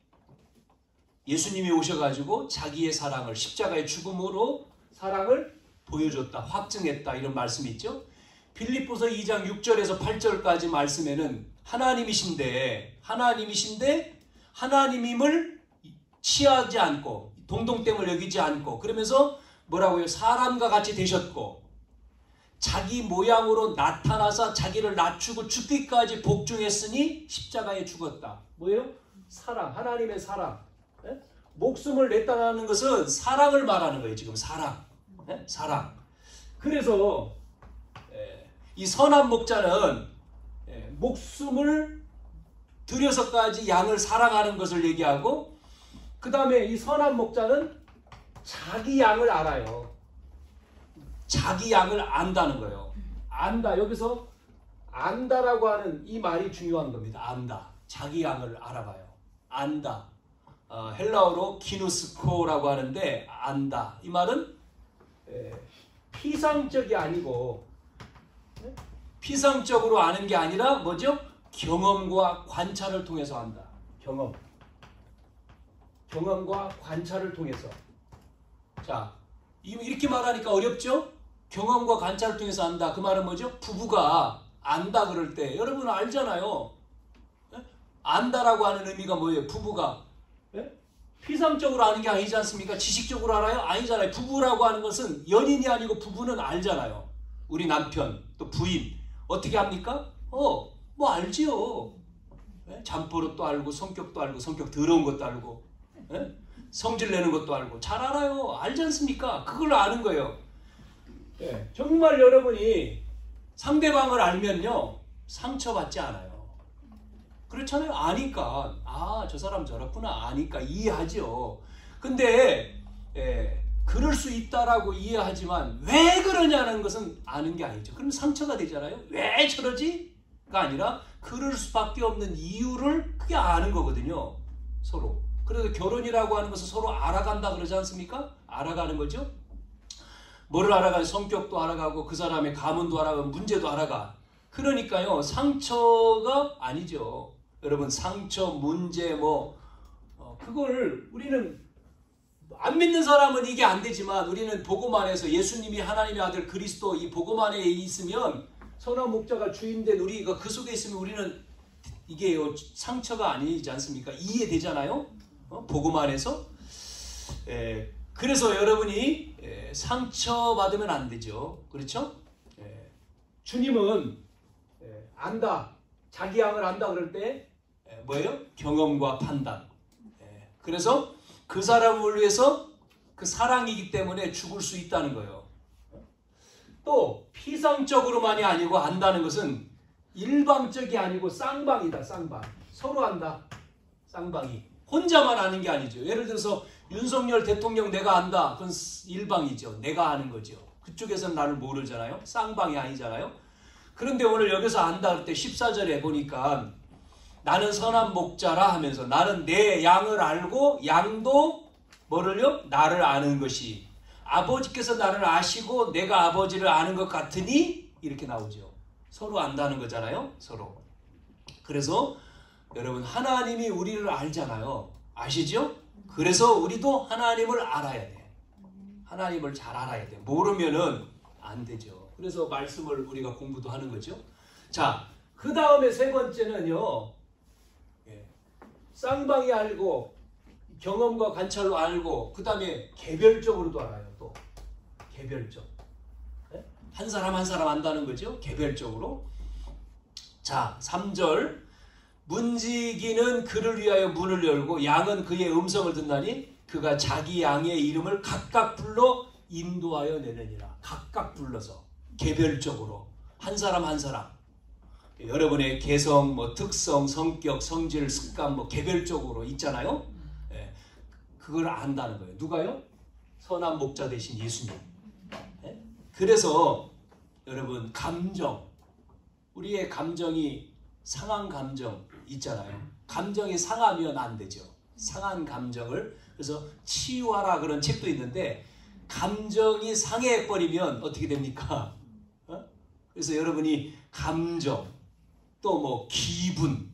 예수님이 오셔가지고 자기의 사랑을 십자가의 죽음으로 사랑을 보여줬다. 확증했다. 이런 말씀이 있죠. 빌립보서 2장 6절에서 8절까지 말씀에는 하나님이신데 하나님임을 취하지 않고 동동됨을 여기지 않고 그러면서 뭐라고요? 사람과 같이 되셨고 자기 모양으로 나타나서 자기를 낮추고 죽기까지 복종했으니 십자가에 죽었다. 뭐예요? 사랑, 하나님의 사랑. 목숨을 냈다는 것은 사랑을 말하는 거예요. 지금 사랑. 사랑. 그래서 이 선한 목자는 목숨을 들여서까지 양을 사랑하는 것을 얘기하고, 그 다음에 이 선한 목자는 자기 양을 알아요. 자기 양을 안다는 거예요. 안다. 여기서 안다라고 하는 이 말이 중요한 겁니다. 안다. 자기 양을 알아봐요. 안다. 헬라어로 기누스코라고 하는데 안다. 이 말은 피상적이 아니고 피상적으로 아는 게 아니라 뭐죠? 경험과 관찰을 통해서 안다. 경험과 관찰을 통해서. 자, 이렇게 말하니까 어렵죠? 경험과 관찰을 통해서 안다. 그 말은 뭐죠? 부부가 안다 그럴 때 여러분 알잖아요. 안다라고 하는 의미가 뭐예요? 부부가 피상적으로 아는 게 아니지 않습니까? 지식적으로 알아요? 아니잖아요. 부부라고 하는 것은 연인이 아니고 부부는 알잖아요. 우리 남편 또 부인 어떻게 합니까? 뭐 알지요. 잠버릇도 알고 성격도 알고 성격 더러운 것도 알고 성질 내는 것도 알고 잘 알아요. 알지 않습니까? 그걸 아는 거예요. 정말 여러분이 상대방을 알면요 상처받지 않아요. 그렇잖아요. 아니까 저 사람 저렇구나 아니까 이해하죠. 근데 그럴 수 있다라고 이해하지만 왜 그러냐는 것은 아는 게 아니죠. 그럼 상처가 되잖아요. 왜 저러지?가 아니라 그럴 수밖에 없는 이유를 그게 아는 거거든요. 서로. 그래서 결혼이라고 하는 것은 서로 알아간다 그러지 않습니까? 알아가는 거죠. 뭐를 알아가요? 성격도 알아가고 그 사람의 가문도 알아가고 문제도 알아가. 그러니까요 상처가 아니죠. 여러분 상처, 문제 그걸 우리는 안 믿는 사람은 이게 안 되지만 우리는 복음 안에서 예수님이 하나님의 아들 그리스도 이 복음 안에 있으면 선한 목자가 주인된 우리가 그 속에 있으면 우리는 이게 상처가 아니지 않습니까? 이해되잖아요. 복음 안에서. 그래서 여러분이 상처받으면 안 되죠. 그렇죠? 주님은 안다. 자기 양을 안다 그럴 때 뭐예요? 경험과 판단. 그래서 그 사람을 위해서 그 사랑이기 때문에 죽을 수 있다는 거예요. 또 피상적으로만이 아니고 안다는 것은 일방적이 아니고 쌍방이다. 쌍방. 서로 안다. 쌍방이. 혼자만 아는 게 아니죠. 예를 들어서 윤석열 대통령 내가 안다. 그건 일방이죠. 내가 아는 거죠. 그쪽에서는 나를 모르잖아요. 쌍방이 아니잖아요. 그런데 오늘 여기서 안다 할 때 14절에 보니까 나는 선한 목자라 하면서 나는 내 양을 알고 양도 뭐를요? 나를 아는 것이 아버지께서 나를 아시고 내가 아버지를 아는 것 같으니 이렇게 나오죠. 서로 안다는 거잖아요. 서로. 그래서 여러분 하나님이 우리를 알잖아요. 아시죠? 그래서 우리도 하나님을 알아야 돼. 하나님을 잘 알아야 돼. 모르면은 안 되죠. 그래서 말씀을 우리가 공부도 하는 거죠. 자, 그 다음에 세 번째는요. 쌍방이 알고 경험과 관찰로 알고 그 다음에 개별적으로도 알아요. 또 개별적. 한 사람 한 사람 안다는 거죠. 개별적으로. 자, 3절 문지기는 그를 위하여 문을 열고 양은 그의 음성을 듣나니 그가 자기 양의 이름을 각각 불러 인도하여 내느니라. 각각 불러서 개별적으로 한 사람 한 사람 여러분의 개성, 특성, 성격, 성질, 습관 개별적으로 있잖아요. 그걸 안다는 거예요. 누가요? 선한 목자 되신 예수님. 그래서 여러분 감정, 우리의 감정이 상한 감정 있잖아요. 감정이 상하면 안 되죠. 상한 감정을 그래서 치유하라 그런 책도 있는데 감정이 상해버리면 어떻게 됩니까? 그래서 여러분이 감정 또 기분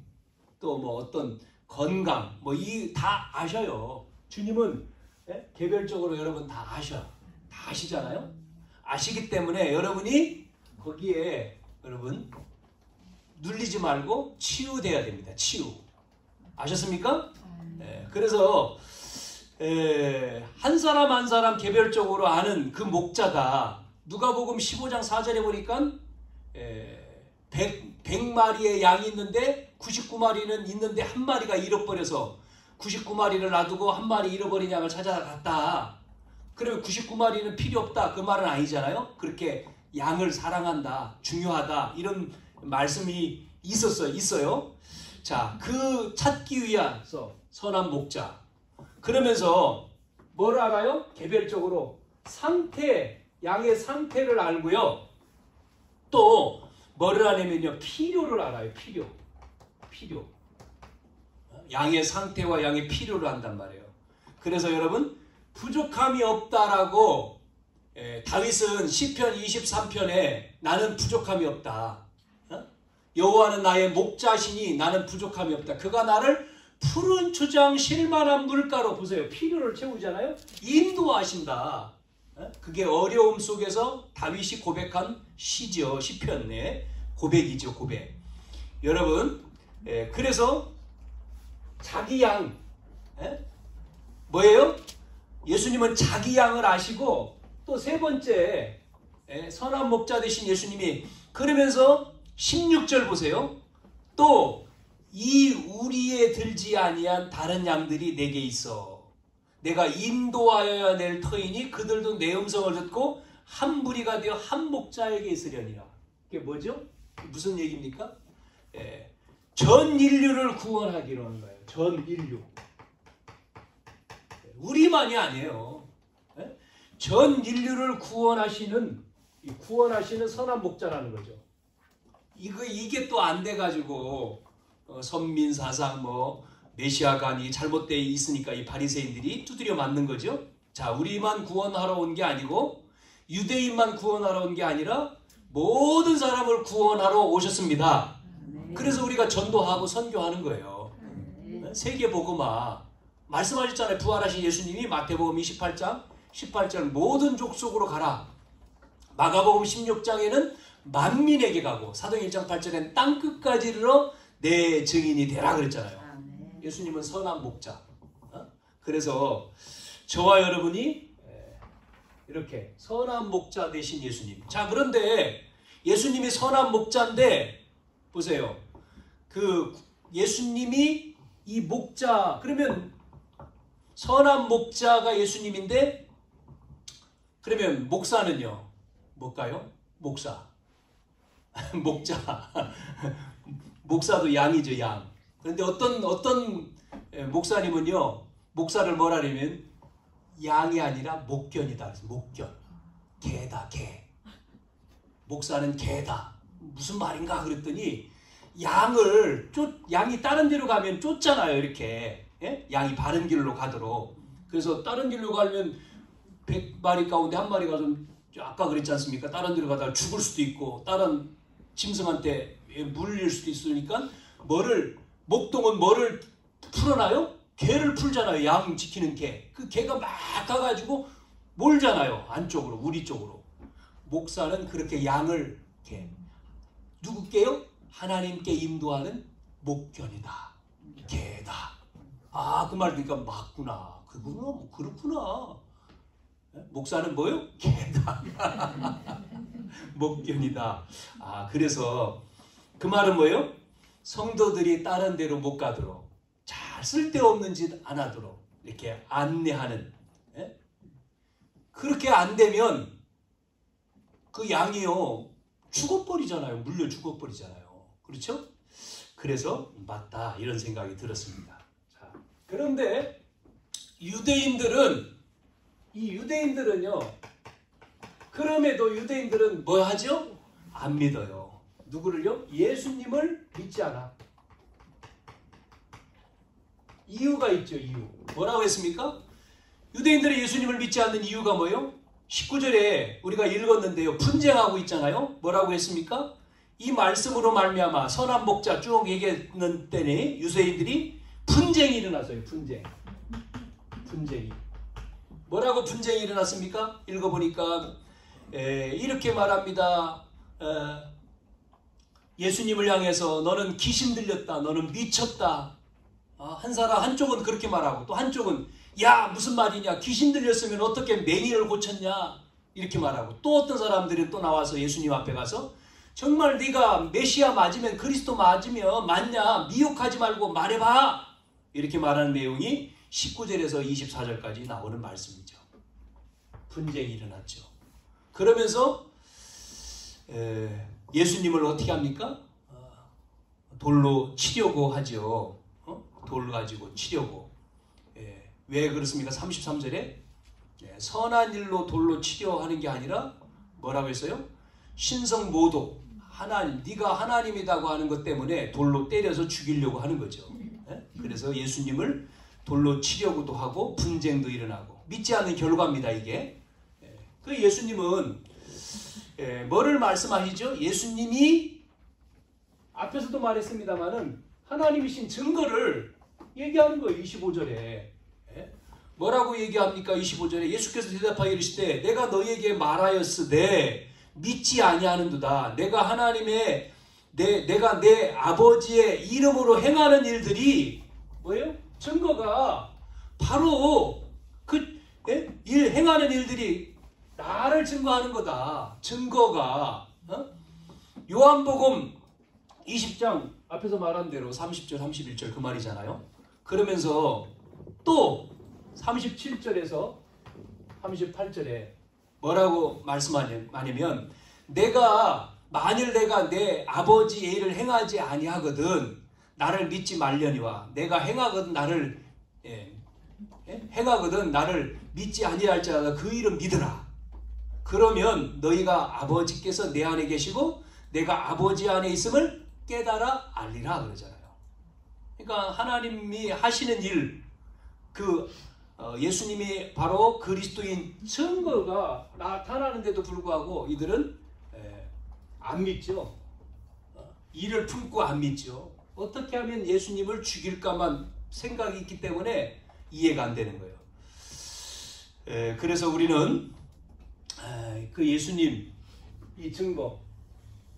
또 어떤 건강 이 다 아셔요. 주님은 개별적으로 여러분 다 아셔. 다 아시잖아요. 아시기 때문에 여러분이 거기에 여러분 눌리지 말고 치유돼야 됩니다. 치유. 아셨습니까? 그래서 한 사람 한 사람 개별적으로 아는 그 목자가 누가복음 15장 4절에 보니까 100마리의 양이 있는데 99마리는 있는데 한 마리가 잃어버려서 99마리를 놔두고 한 마리 잃어버린 양을 찾아갔다. 그러면 99마리는 필요 없다. 그 말은 아니잖아요. 그렇게 양을 사랑한다. 중요하다. 이런 말씀이 있어요. 자, 그 찾기 위해서 선한 목자. 그러면서 뭘 알아요? 개별적으로 양의 상태를 알고요. 또 뭐를 하냐면요. 필요를 알아요. 필요. 양의 상태와 양의 필요를 안단 말이에요. 그래서 여러분 부족함이 없다라고 다윗은 시편 23편에 나는 부족함이 없다. 여호와는 나의 목자시니 나는 부족함이 없다. 그가 나를 푸른 초장 쉴만한 물가로 보세요. 필요를 채우잖아요. 인도하신다. 그게 어려움 속에서 다윗이 고백한 시죠. 시편 내 고백이죠, 고백. 여러분, 그래서 자기 양, 뭐예요? 예수님은 자기 양을 아시고 또 세 번째 선한 목자 되신 예수님이 그러면서 16절 보세요. 또 이 우리에 들지 아니한 다른 양들이 내게 있어. 내가 인도하여야 낼 터이니 그들도 내 음성을 듣고 한 무리가 되어 한 목자에게 있으려니라. 이게 뭐죠? 무슨 얘기입니까? 전 인류를 구원하기로 하는 거예요. 전 인류. 우리만이 아니에요. 전 인류를 구원하시는 선한 목자라는 거죠. 이게 또 안 돼가지고 선민사상 메시아관이 잘못되어 있으니까 이 바리새인들이 두드려 맞는 거죠. 자, 우리만 구원하러 온 게 아니고 유대인만 구원하러 온 게 아니라 모든 사람을 구원하러 오셨습니다. 그래서 우리가 전도하고 선교하는 거예요. 세계복음화 말씀하셨잖아요. 부활하신 예수님이 마태복음 28장 18절 모든 족속으로 가라. 마가복음 16장에는 만민에게 가고 사도행 1장 8절에는 땅끝까지 이르러 내 증인이 되라 그랬잖아요. 예수님은 선한 목자. 그래서 저와 여러분이 이렇게 선한 목자 되신 예수님. 자, 그런데 예수님이 선한 목자인데 보세요. 그 예수님이 이 목자, 그러면 선한 목자가 예수님인데 그러면 목사는요? 뭘까요? 목사. 목자. 목사도 양이죠, 양. 그런데 어떤 목사님은요, 목사를 뭐라 그러면 양이 아니라 목견이다. 그래서 목견. 개다, 개. 목사는 개다. 무슨 말인가 그랬더니 양이 다른 데로 가면 쫓잖아요, 이렇게. 예? 양이 바른 길로 가도록. 그래서 다른 길로 가면 100마리 가운데 한 마리가 좀 아까 그랬지 않습니까? 다른 데로 가다가 죽을 수도 있고 다른 짐승한테 물릴 수도 있으니까 목동은 뭐를 풀어놔요? 개를 풀잖아요. 양 지키는 개. 그 개가 막 가가지고 몰잖아요. 안쪽으로, 우리 쪽으로. 목사는 그렇게 양을 누구께요? 하나님께 인도하는 목견이다. 개다. 아, 그 말 그러니까 맞구나. 그렇구나. 목사는 뭐요? 개다. 목견이다. 아, 그래서 그 말은 뭐예요? 성도들이 다른 데로 못 가도록 잘 쓸데없는 짓 안 하도록 이렇게 안내하는. 그렇게 안 되면 그 양이요 죽어버리잖아요. 물려 죽어버리잖아요. 그렇죠? 그래서 맞다 이런 생각이 들었습니다. 자, 그런데 유대인들은요 그럼에도 유대인들은 뭐 하죠? 안 믿어요. 누구를요? 예수님을 믿지 않아. 이유가 있죠. 이유. 뭐라고 했습니까? 유대인들이 예수님을 믿지 않는 이유가 뭐예요? 19절에 우리가 읽었는데요. 분쟁하고 있잖아요. 뭐라고 했습니까? 이 말씀으로 말미암아 선한 목자 쭉 얘기했는 때에 유대인들이 분쟁이 일어났어요. 분쟁이. 뭐라고 분쟁이 일어났습니까? 읽어보니까 이렇게 말합니다. 예수님을 향해서 너는 귀신 들렸다. 너는 미쳤다. 한쪽은 그렇게 말하고 또 한쪽은 야 무슨 말이냐. 귀신 들렸으면 어떻게 맹인을 고쳤냐. 이렇게 말하고 또 어떤 사람들이 또 나와서 예수님 앞에 가서 정말 네가 메시아 맞으면 그리스도 맞냐. 미혹하지 말고 말해봐. 이렇게 말하는 내용이 19절에서 24절까지 나오는 말씀이죠. 분쟁이 일어났죠. 그러면서 예수님을 어떻게 합니까? 돌로 치려고 하죠. 돌 가지고 치려고. 왜 그렇습니까? 33절에 선한 일로 돌로 치려 하는 게 아니라 뭐라고 했어요? 신성 모독. 네가 하나님이라고 하는 것 때문에 돌로 때려서 죽이려고 하는 거죠. 그래서 예수님을 돌로 치려고도 하고 분쟁도 일어나고 믿지 않는 결과입니다. 이게. 그 예수님은 뭐를 말씀하시죠? 예수님이 앞에서도 말했습니다마는 하나님이신 증거를 얘기하는 거예요. 25절에. 뭐라고 얘기합니까? 25절에 예수께서 대답하여 이르시되 내가 너희에게 말하였으되 믿지 아니하는도다. 내가 하나님의 내가 내 아버지의 이름으로 행하는 일들이 뭐예요? 증거가 바로 그 일 행하는 일들이 나를 증거하는 거다. 증거가 요한복음 20장 앞에서 말한 대로 30절 31절 그 말이잖아요. 그러면서 또 37절에서 38절에 뭐라고 말씀하냐면 만일 내가 내 아버지의 일을 행하지 아니하거든 나를 믿지 말려니와 내가 행하거든 나를 믿지 아니할지라도 그 일은 믿으라. 그러면 너희가 아버지께서 내 안에 계시고 내가 아버지 안에 있음을 깨달아 알리라 그러잖아요. 그러니까 하나님이 하시는 일, 예수님이 바로 그리스도인 증거가 나타나는데도 불구하고 이들은 안 믿죠. 이를 품고 안 믿죠. 어떻게 하면 예수님을 죽일까만 생각이 있기 때문에 이해가 안 되는 거예요. 그래서 우리는 그 예수님 이 증거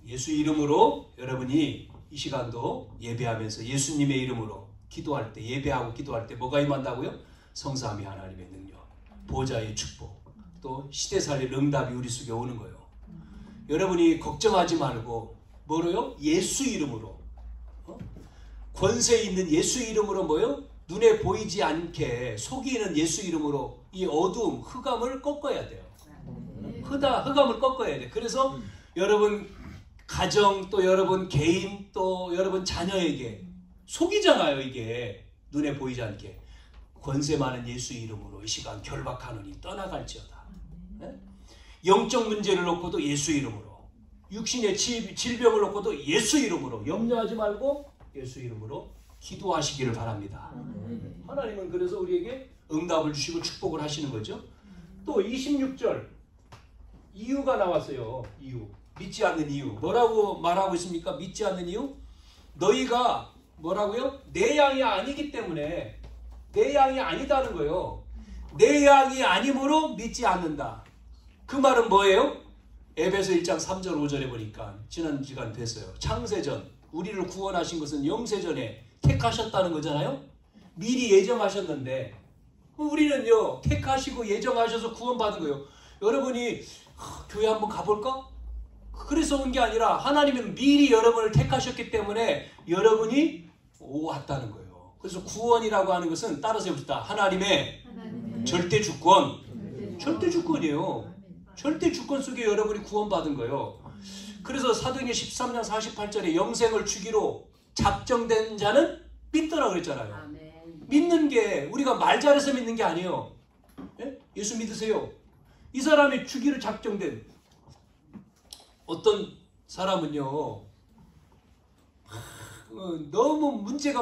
예수 이름으로 여러분이 이 시간도 예배하면서 예수님의 이름으로 기도할 때 예배하고 기도할 때 뭐가 임한다고요? 성삼위 하나님의 능력, 보좌의 축복, 또 시대 살릴 응답이 우리 속에 오는 거예요. 여러분이 걱정하지 말고 뭐로요? 예수 이름으로 권세 있는 예수 이름으로 뭐요? 눈에 보이지 않게 속이는 예수 이름으로 이 어두움, 흑암을 꺾어야 돼요. 흑암을 꺾어야 돼. 그래서 여러분 가정 또 여러분 개인 또 여러분 자녀에게 속이잖아요. 이게 눈에 보이지 않게 권세 많은 예수 이름으로 이 시간 결박하노니 떠나갈지어다. 네? 영적 문제를 놓고도 예수 이름으로 육신의 질병을 놓고도 예수 이름으로 염려하지 말고 예수 이름으로 기도하시기를 바랍니다. 하나님은 그래서 우리에게 응답을 주시고 축복을 하시는 거죠. 또 26절 이유가 나왔어요. 이유. 믿지 않는 이유. 뭐라고 말하고 있습니까? 믿지 않는 이유? 너희가 뭐라고요? 내 양이 아니기 때문에 내 양이 아니다는 거예요. 내 양이 아니므로 믿지 않는다. 그 말은 뭐예요? 에베소 1장 3절 5절에 보니까 지난 시간 됐어요. 창세전 우리를 구원하신 것은 영세전에 택하셨다는 거잖아요. 미리 예정하셨는데 우리는요 택하시고 예정하셔서 구원받은 거예요. 여러분이 교회 한번 가볼까? 그래서 온 게 아니라 하나님은 미리 여러분을 택하셨기 때문에 여러분이 왔다는 거예요. 그래서 구원이라고 하는 것은 따라서 해봅시다. 하나님의 절대 주권. 절대 주권이에요. 절대 주권 속에 여러분이 구원받은 거예요. 그래서 사도행전 13장 48절에 영생을 주기로 작정된 자는 믿더라 그랬잖아요. 믿는 게 우리가 말 잘해서 믿는 게 아니에요. 예수 믿으세요. 이 사람이 주기로 작정된 어떤 사람은요 너무 문제가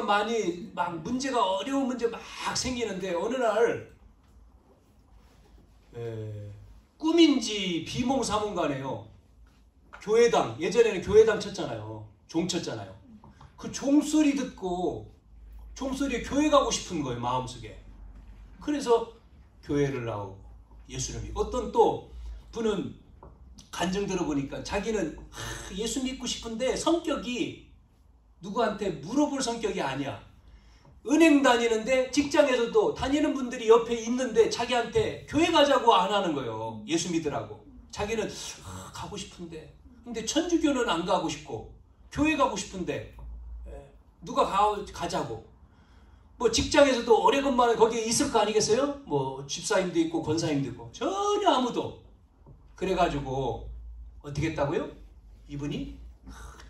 어려운 문제 막 생기는데 어느 날 꿈인지 비몽사몽간에요 교회당 예전에는 교회당 쳤잖아요. 종 쳤잖아요. 그 종소리 듣고 종소리에 교회 가고 싶은 거예요. 마음속에. 그래서 교회를 나오고 예수를 믿고 어떤 또 분은 간증 들어보니까 자기는 예수 믿고 싶은데 성격이 누구한테 물어볼 성격이 아니야. 은행 다니는데 직장에서도 다니는 분들이 옆에 있는데 자기한테 교회 가자고 안 하는 거예요. 예수 믿으라고. 자기는 가고 싶은데 근데 천주교는 안 가고 싶고 교회 가고 싶은데 누가 가자고. 뭐 직장에서도 오래간만에 거기에 있을 거 아니겠어요? 뭐 집사님도 있고 권사님도 있고 전혀 아무도. 그래가지고 어떻게 했다고요? 이분이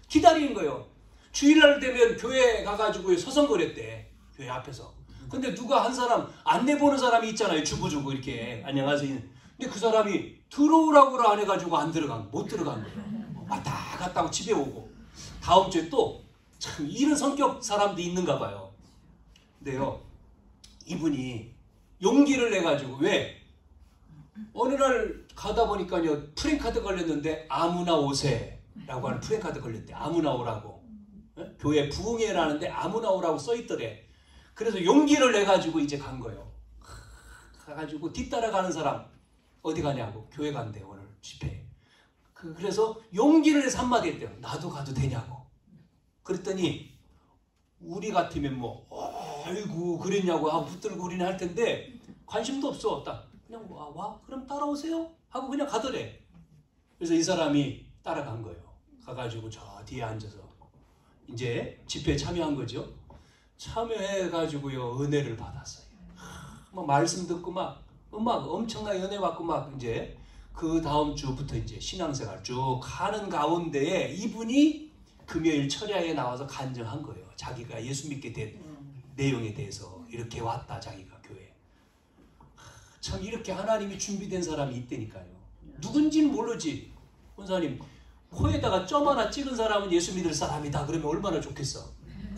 기다리는 거예요. 주일날 되면 교회 가가지고 서성거렸대. 교회 앞에서. 근데 누가 한 사람 안내 보는 사람이 있잖아요. 주구주구 이렇게 안녕하세요. 근데 그 사람이 들어오라고 안 해가지고 못 들어간 거예요. 왔다 갔다 하고 집에 오고. 다음 주에 또 참 이런 성격 사람도 있는가 봐요. 근데요 이분이 용기를 내가지고 왜? 어느 날 가다 보니까요 프랭카드 걸렸는데 아무나 오세라고 하는 프랭카드 걸렸대. 아무나 오라고. 교회 부흥회라는데 아무나 오라고 써있더래. 그래서 용기를 내가지고 이제 간 거예요. 가가지고 뒤따라가는 사람 어디 가냐고. 교회 간대 오늘 집회. 그래서 용기를 내서 한마디 했대요. 나도 가도 되냐고. 그랬더니 우리 같으면 뭐 아이고 그랬냐고 하고 붙들고 우리는 할 텐데 관심도 없어. 딱 그냥 와 그럼 따라오세요 하고 그냥 가더래. 그래서 이 사람이 따라간 거예요. 가가지고 저 뒤에 앉아서 이제 집회에 참여한 거죠. 참여해가지고요 은혜를 받았어요. 막 말씀 듣고 막 음악 엄청나게 은혜 받고 막 이제 그 다음 주부터 이제 신앙생활 쭉 하는 가운데에 이분이 금요일 철야에 나와서 간증한 거예요. 자기가 예수 믿게 된 내용에 대해서 이렇게 왔다 자기가 교회. 참 이렇게 하나님이 준비된 사람이 있다니까요. 누군지는 모르지. 권사님 코에다가 점 하나 찍은 사람은 예수 믿을 사람이다 그러면 얼마나 좋겠어.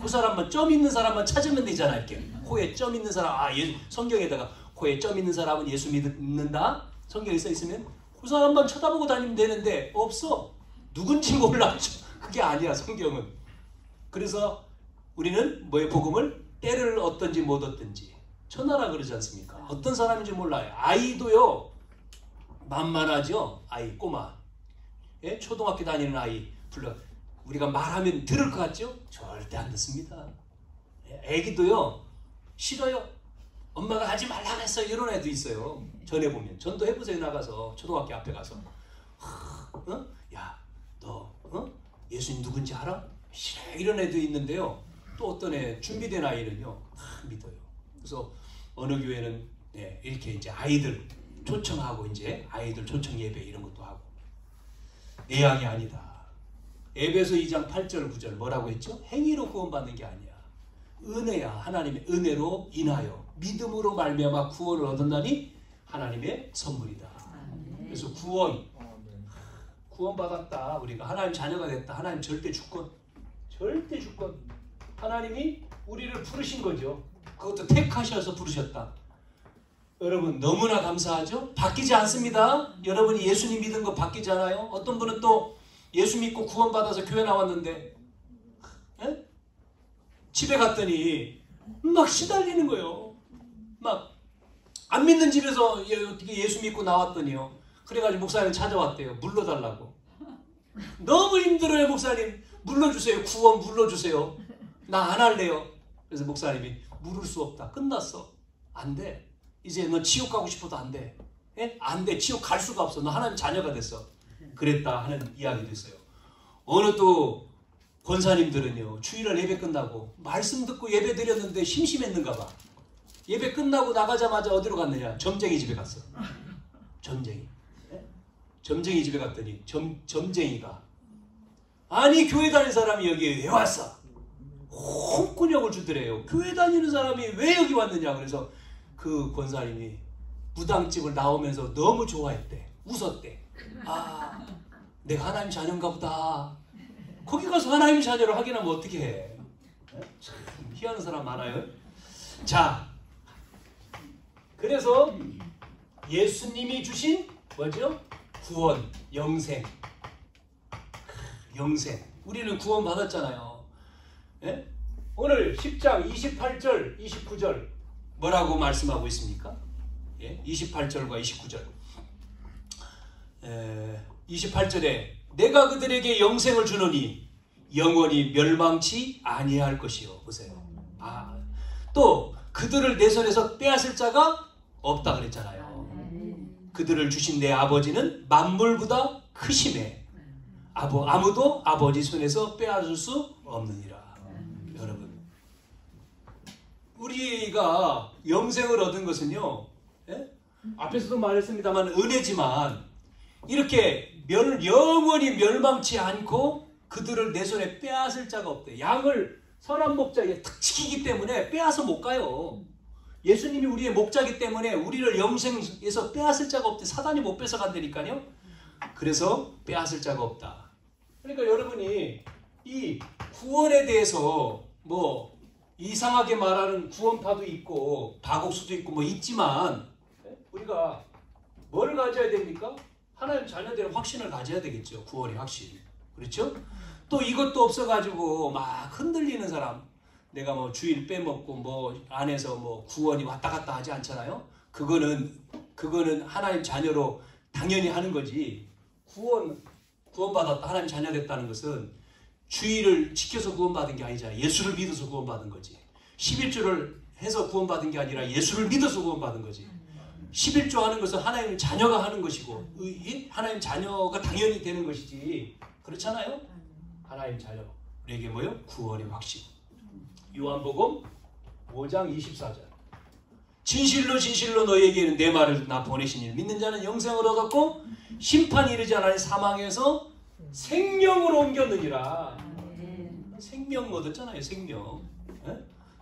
그 사람만 점 있는 사람만 찾으면 되잖아. 이렇게 코에 점 있는 사람 성경에다가 코에 점 있는 사람은 예수 믿는다 성경에 써 있으면 그 사람만 쳐다보고 다니면 되는데 없어. 누군지 몰라. 그게 아니야 성경은. 그래서 우리는 뭐의 복음을 때를 얻든지 못 얻든지 천하라 그러지 않습니까? 어떤 사람인지 몰라요. 아이도요 만만하죠. 아이 꼬마 예? 초등학교 다니는 아이 불러 우리가 말하면 들을 것 같죠? 절대 안 듣습니다. 애기도요 싫어요. 엄마가 하지 말라고 했어. 이런 애도 있어요. 전해보면 전도 해보세요. 나가서 초등학교 앞에 가서 어? 야 너 예수님 누군지 알아? 싫어. 이런 애도 있는데요. 또 어떤 애 준비된 아이는요 다 믿어요. 그래서 어느 교회는 네, 이렇게 이제 아이들 초청하고 이제 아이들 초청 예배 이런 것도 하고. 내양이 아니다. 에베소 2장 8절 9절 뭐라고 했죠? 행위로 구원받는 게 아니야. 은혜야. 하나님의 은혜로 인하여 믿음으로 말미암아 구원을 얻었나니 하나님의 선물이다. 그래서 구원받았다. 우리가 하나님 자녀가 됐다. 하나님 절대 주권. 하나님이 우리를 부르신 거죠. 그것도 택하셔서 부르셨다. 여러분 너무나 감사하죠? 바뀌지 않습니다. 여러분이 예수님 믿은 거 바뀌지 않아요? 어떤 분은 또 예수 믿고 구원받아서 교회 나왔는데 에? 집에 갔더니 막 시달리는 거예요. 막 안 믿는 집에서 어떻게 예수 믿고 나왔더니요. 그래가지고 목사님 찾아왔대요. 물러달라고. 너무 힘들어요 목사님. 물러주세요. 구원 물러주세요. 나 안 할래요. 그래서 목사님이 물을 수 없다. 끝났어. 안 돼. 이제 너 지옥 가고 싶어도 안 돼. 예? 안 돼. 지옥 갈 수가 없어. 너 하나님 자녀가 됐어. 그랬다 하는 이야기도 있어요. 어느 또 권사님들은요. 주일날 예배 끝나고 말씀 듣고 예배 드렸는데 심심했는가 봐. 예배 끝나고 나가자마자 어디로 갔느냐. 점쟁이 집에 갔어. 점쟁이. 예? 점쟁이 집에 갔더니 점쟁이가 아니 교회 다니는 사람이 여기 왜 왔어? 홍군역을 주더래요. 교회 다니는 사람이 왜 여기 왔느냐. 그래서 그 권사님이 무당집을 나오면서 너무 좋아했대. 웃었대. 아 내가 하나님 자녀인가 보다. 거기 가서 하나님 자녀를 확인하면 어떻게 해. 참 희한한 사람 많아요. 자 그래서 예수님이 주신 뭐죠? 구원, 영생. 우리는 구원 받았잖아요. 예? 오늘 10장 28절 29절 뭐라고 말씀하고 있습니까? 예? 28절과 29절 28절에 내가 그들에게 영생을 주노니 영원히 멸망치 아니할 것이요. 보세요. 또 그들을 내 손에서 빼앗을 자가 없다 그랬잖아요. 그들을 주신 내 아버지는 만물보다 크심에 아무도 아버지 손에서 빼앗을 수 없느니라. 여러분 우리가 영생을 얻은 것은요 예? 앞에서도 말했습니다만 은혜지만 이렇게 영원히 멸망치 않고 그들을 내 손에 빼앗을 자가 없대. 양을 선한 목자에 탁 지키기 때문에 빼앗아 못 가요. 예수님이 우리의 목자이기 때문에 우리를 영생에서 빼앗을 자가 없대. 사단이 못 뺏어간다니까요. 그래서 빼앗을 자가 없다. 그러니까 여러분이 이 구원에 대해서 뭐 이상하게 말하는 구원파도 있고 바곡수도 있고 뭐 있지만 우리가 뭘 가져야 됩니까? 하나님 자녀들의 확신을 가져야 되겠죠. 구원의 확신. 그렇죠? 또 이것도 없어가지고 막 흔들리는 사람. 내가 뭐 주일 빼먹고 뭐 안에서 뭐 구원이 왔다 갔다 하지 않잖아요. 그거는 하나님 자녀로 당연히 하는 거지. 구원받았다 하나님 자녀 됐다는 것은 주의를 지켜서 구원받은 게 아니잖아요. 예수를 믿어서 구원받은 거지. 11조를 해서 구원받은 게 아니라 예수를 믿어서 구원받은 거지. 11조 하는 것은 하나님 자녀가 하는 것이고 하나님 자녀가 당연히 되는 것이지. 그렇잖아요. 하나님 자녀. 우리에게 뭐요? 구원의 확신. 요한복음 5장 24절. 진실로 진실로 너희에게는 내 말을 나 보내시니 믿는 자는 영생을 얻었고 심판이 이르지 않으니 사망에서 생명으로 옮겼느니라. 생명 얻었잖아요. 생명.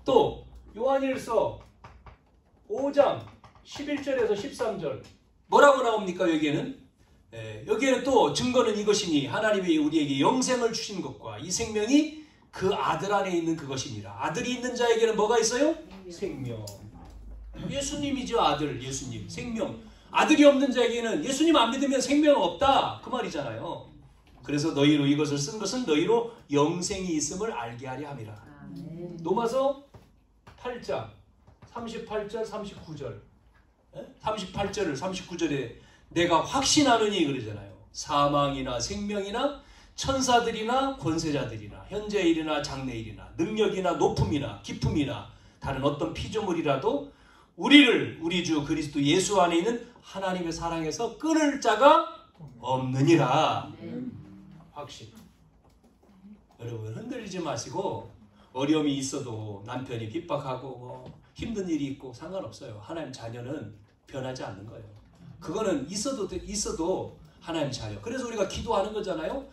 또 요한일서 5장 11절에서 13절 뭐라고 나옵니까? 여기에는 여기에는 또 증거는 이것이니 하나님이 우리에게 영생을 주신 것과 이 생명이 그 아들 안에 있는 그것이니라. 아들이 있는 자에게는 뭐가 있어요? 생명. 예수님이죠. 아들 예수님. 생명. 아들이 없는 자에게는 예수님 안 믿으면 생명 없다. 그 말이잖아요. 그래서 너희로 이것을 쓴 것은 너희로 영생이 있음을 알게 하려 함이라. 로마서 8장 38절 39절 38절을 39절에 내가 확신하느니 그러잖아요. 사망이나 생명이나 천사들이나 권세자들이나 현재일이나 장래일이나 능력이나 높음이나 깊음이나 다른 어떤 피조물이라도 우리를 우리 주 그리스도 예수 안에 있는 하나님의 사랑에서 끊을 자가 없느니라. 확신. 여러분 흔들리지 마시고 어려움이 있어도 남편이 핍박하고 뭐 힘든 일이 있고 상관없어요. 하나님 자녀는 변하지 않는 거예요. 그거는 있어도 하나님 자녀. 그래서 우리가 기도하는 거잖아요.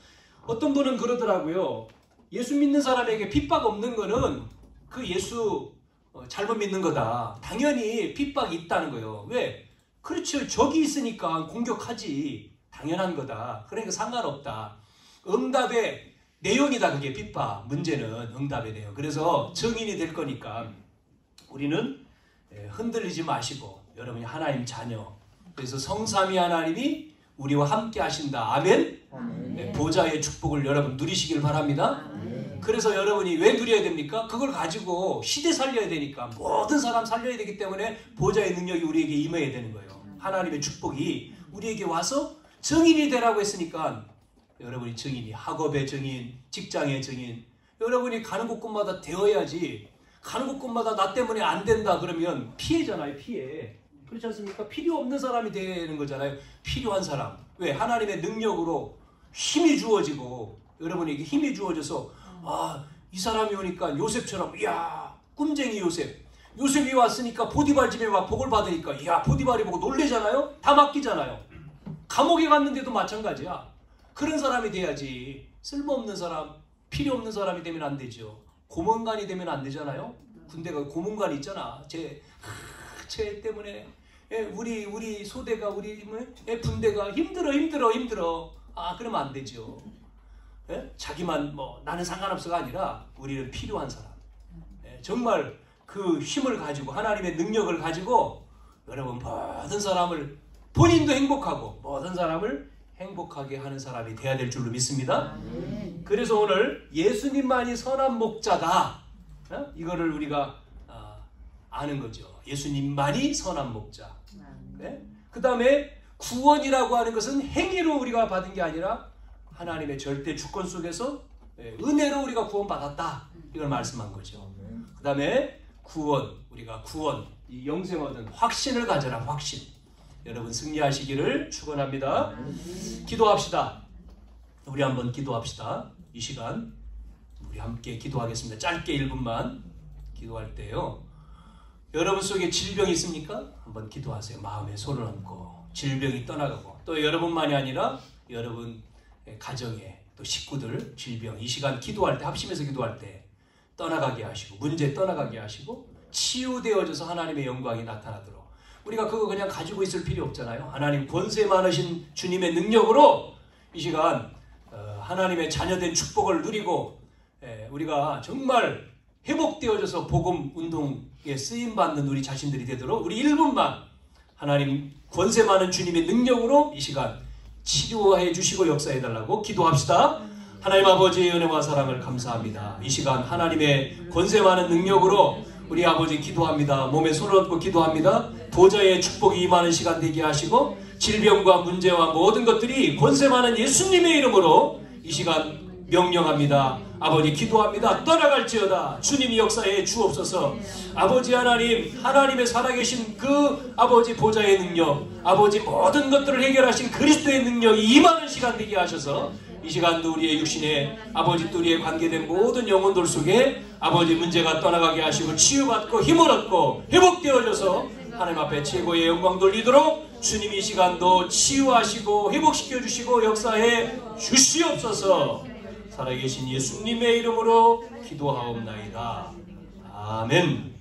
어떤 분은 그러더라고요. 예수 믿는 사람에게 핍박 없는 거는 그 예수 잘못 믿는 거다. 당연히 핍박이 있다는 거예요. 왜? 그렇죠. 적이 있으니까 공격하지. 당연한 거다. 그러니까 상관없다. 응답의 내용이다. 그게 핍박. 문제는 응답의 내용. 그래서 증인이 될 거니까 우리는 흔들리지 마시고 여러분이 하나님 자녀. 그래서 성삼위 하나님이 우리와 함께 하신다. 아멘. 네, 보좌의 축복을 여러분 누리시길 바랍니다. 그래서 여러분이 왜 누려야 됩니까? 그걸 가지고 시대 살려야 되니까 모든 사람 살려야 되기 때문에 보좌의 능력이 우리에게 임해야 되는 거예요. 하나님의 축복이 우리에게 와서 증인이 되라고 했으니까 여러분이 증인이 학업의 증인, 직장의 증인 여러분이 가는 곳곳마다 되어야지. 가는 곳곳마다 나 때문에 안 된다 그러면 피해잖아요. 피해. 그렇지 않습니까? 필요 없는 사람이 되는 거잖아요. 필요한 사람. 왜? 하나님의 능력으로 힘이 주어지고 여러분에게 힘이 주어져서 이 사람이 오니까 요셉처럼 이야 꿈쟁이 요셉. 요셉이 왔으니까 보디발 집에 와 복을 받으니까 이야 보디발이 보고 놀래잖아요. 다 맡기잖아요. 감옥에 갔는데도 마찬가지야. 그런 사람이 돼야지. 쓸모없는 사람, 필요 없는 사람이 되면 안 되죠. 고문관이 되면 안 되잖아요. 군대가 고문관이 있잖아. 쟤 때문에 우리 소대가 우리 분대가 힘들어. 그러면 안 되죠. 자기만 나는 상관없어가 아니라 우리는 필요한 사람. 정말 그 힘을 가지고 하나님의 능력을 가지고 여러분 모든 사람을 본인도 행복하고 모든 사람을 행복하게 하는 사람이 돼야 될 줄로 믿습니다. 그래서 오늘 예수님만이 선한 목자다. 이거를 우리가 아는 거죠. 예수님만이 선한 목자. 그 다음에 구원이라고 하는 것은 행위로 우리가 받은 게 아니라 하나님의 절대 주권 속에서 은혜로 우리가 구원받았다. 이걸 말씀한 거죠. 그 다음에 구원, 우리가 구원, 이 영생 얻은 확신을 가져라. 확신. 여러분 승리하시기를 축원합니다. 기도합시다. 우리 한번 기도합시다. 이 시간 우리 함께 기도하겠습니다. 짧게 1분만 기도할 때요. 여러분 속에 질병이 있습니까? 한번 기도하세요. 마음에 손을 얹고 질병이 떠나가고 또 여러분만이 아니라 여러분 가정에 또 식구들 질병 이 시간 기도할 때 합심해서 기도할 때 떠나가게 하시고 문제 떠나가게 하시고 치유되어져서 하나님의 영광이 나타나도록 우리가 그거 그냥 가지고 있을 필요 없잖아요. 하나님 권세 많으신 주님의 능력으로 이 시간 하나님의 자녀된 축복을 누리고 우리가 정말 회복되어져서 복음 운동에 쓰임받는 우리 자신들이 되도록 우리 1분만 하나님 권세 많은 주님의 능력으로 이 시간 치료해 주시고 역사해 달라고 기도합시다. 하나님 아버지의 은혜와 사랑을 감사합니다. 이 시간 하나님의 권세 많은 능력으로 우리 아버지 기도합니다. 몸에 손을 얹고 기도합니다. 보좌의 축복이 임하는 시간 되게 하시고 질병과 문제와 모든 것들이 권세 많은 예수님의 이름으로 이 시간 명령합니다. 아버지 기도합니다. 떠나갈지어다. 주님이 역사에 주옵소서. 아버지 하나님, 하나님의 살아계신 그 아버지 보좌의 능력, 아버지 모든 것들을 해결하신 그리스도의 능력이 임하는 시간 되게 하셔서 이 시간도 우리의 육신에 아버지 또 우리에 관계된 모든 영혼들 속에 아버지 문제가 떠나가게 하시고 치유받고 힘을 얻고 회복되어져서 하나님 앞에 최고의 영광 돌리도록 주님 이 시간도 치유하시고 회복시켜 주시고 역사해 주시옵소서. 살아계신 예수님의 이름으로 기도하옵나이다. 아멘.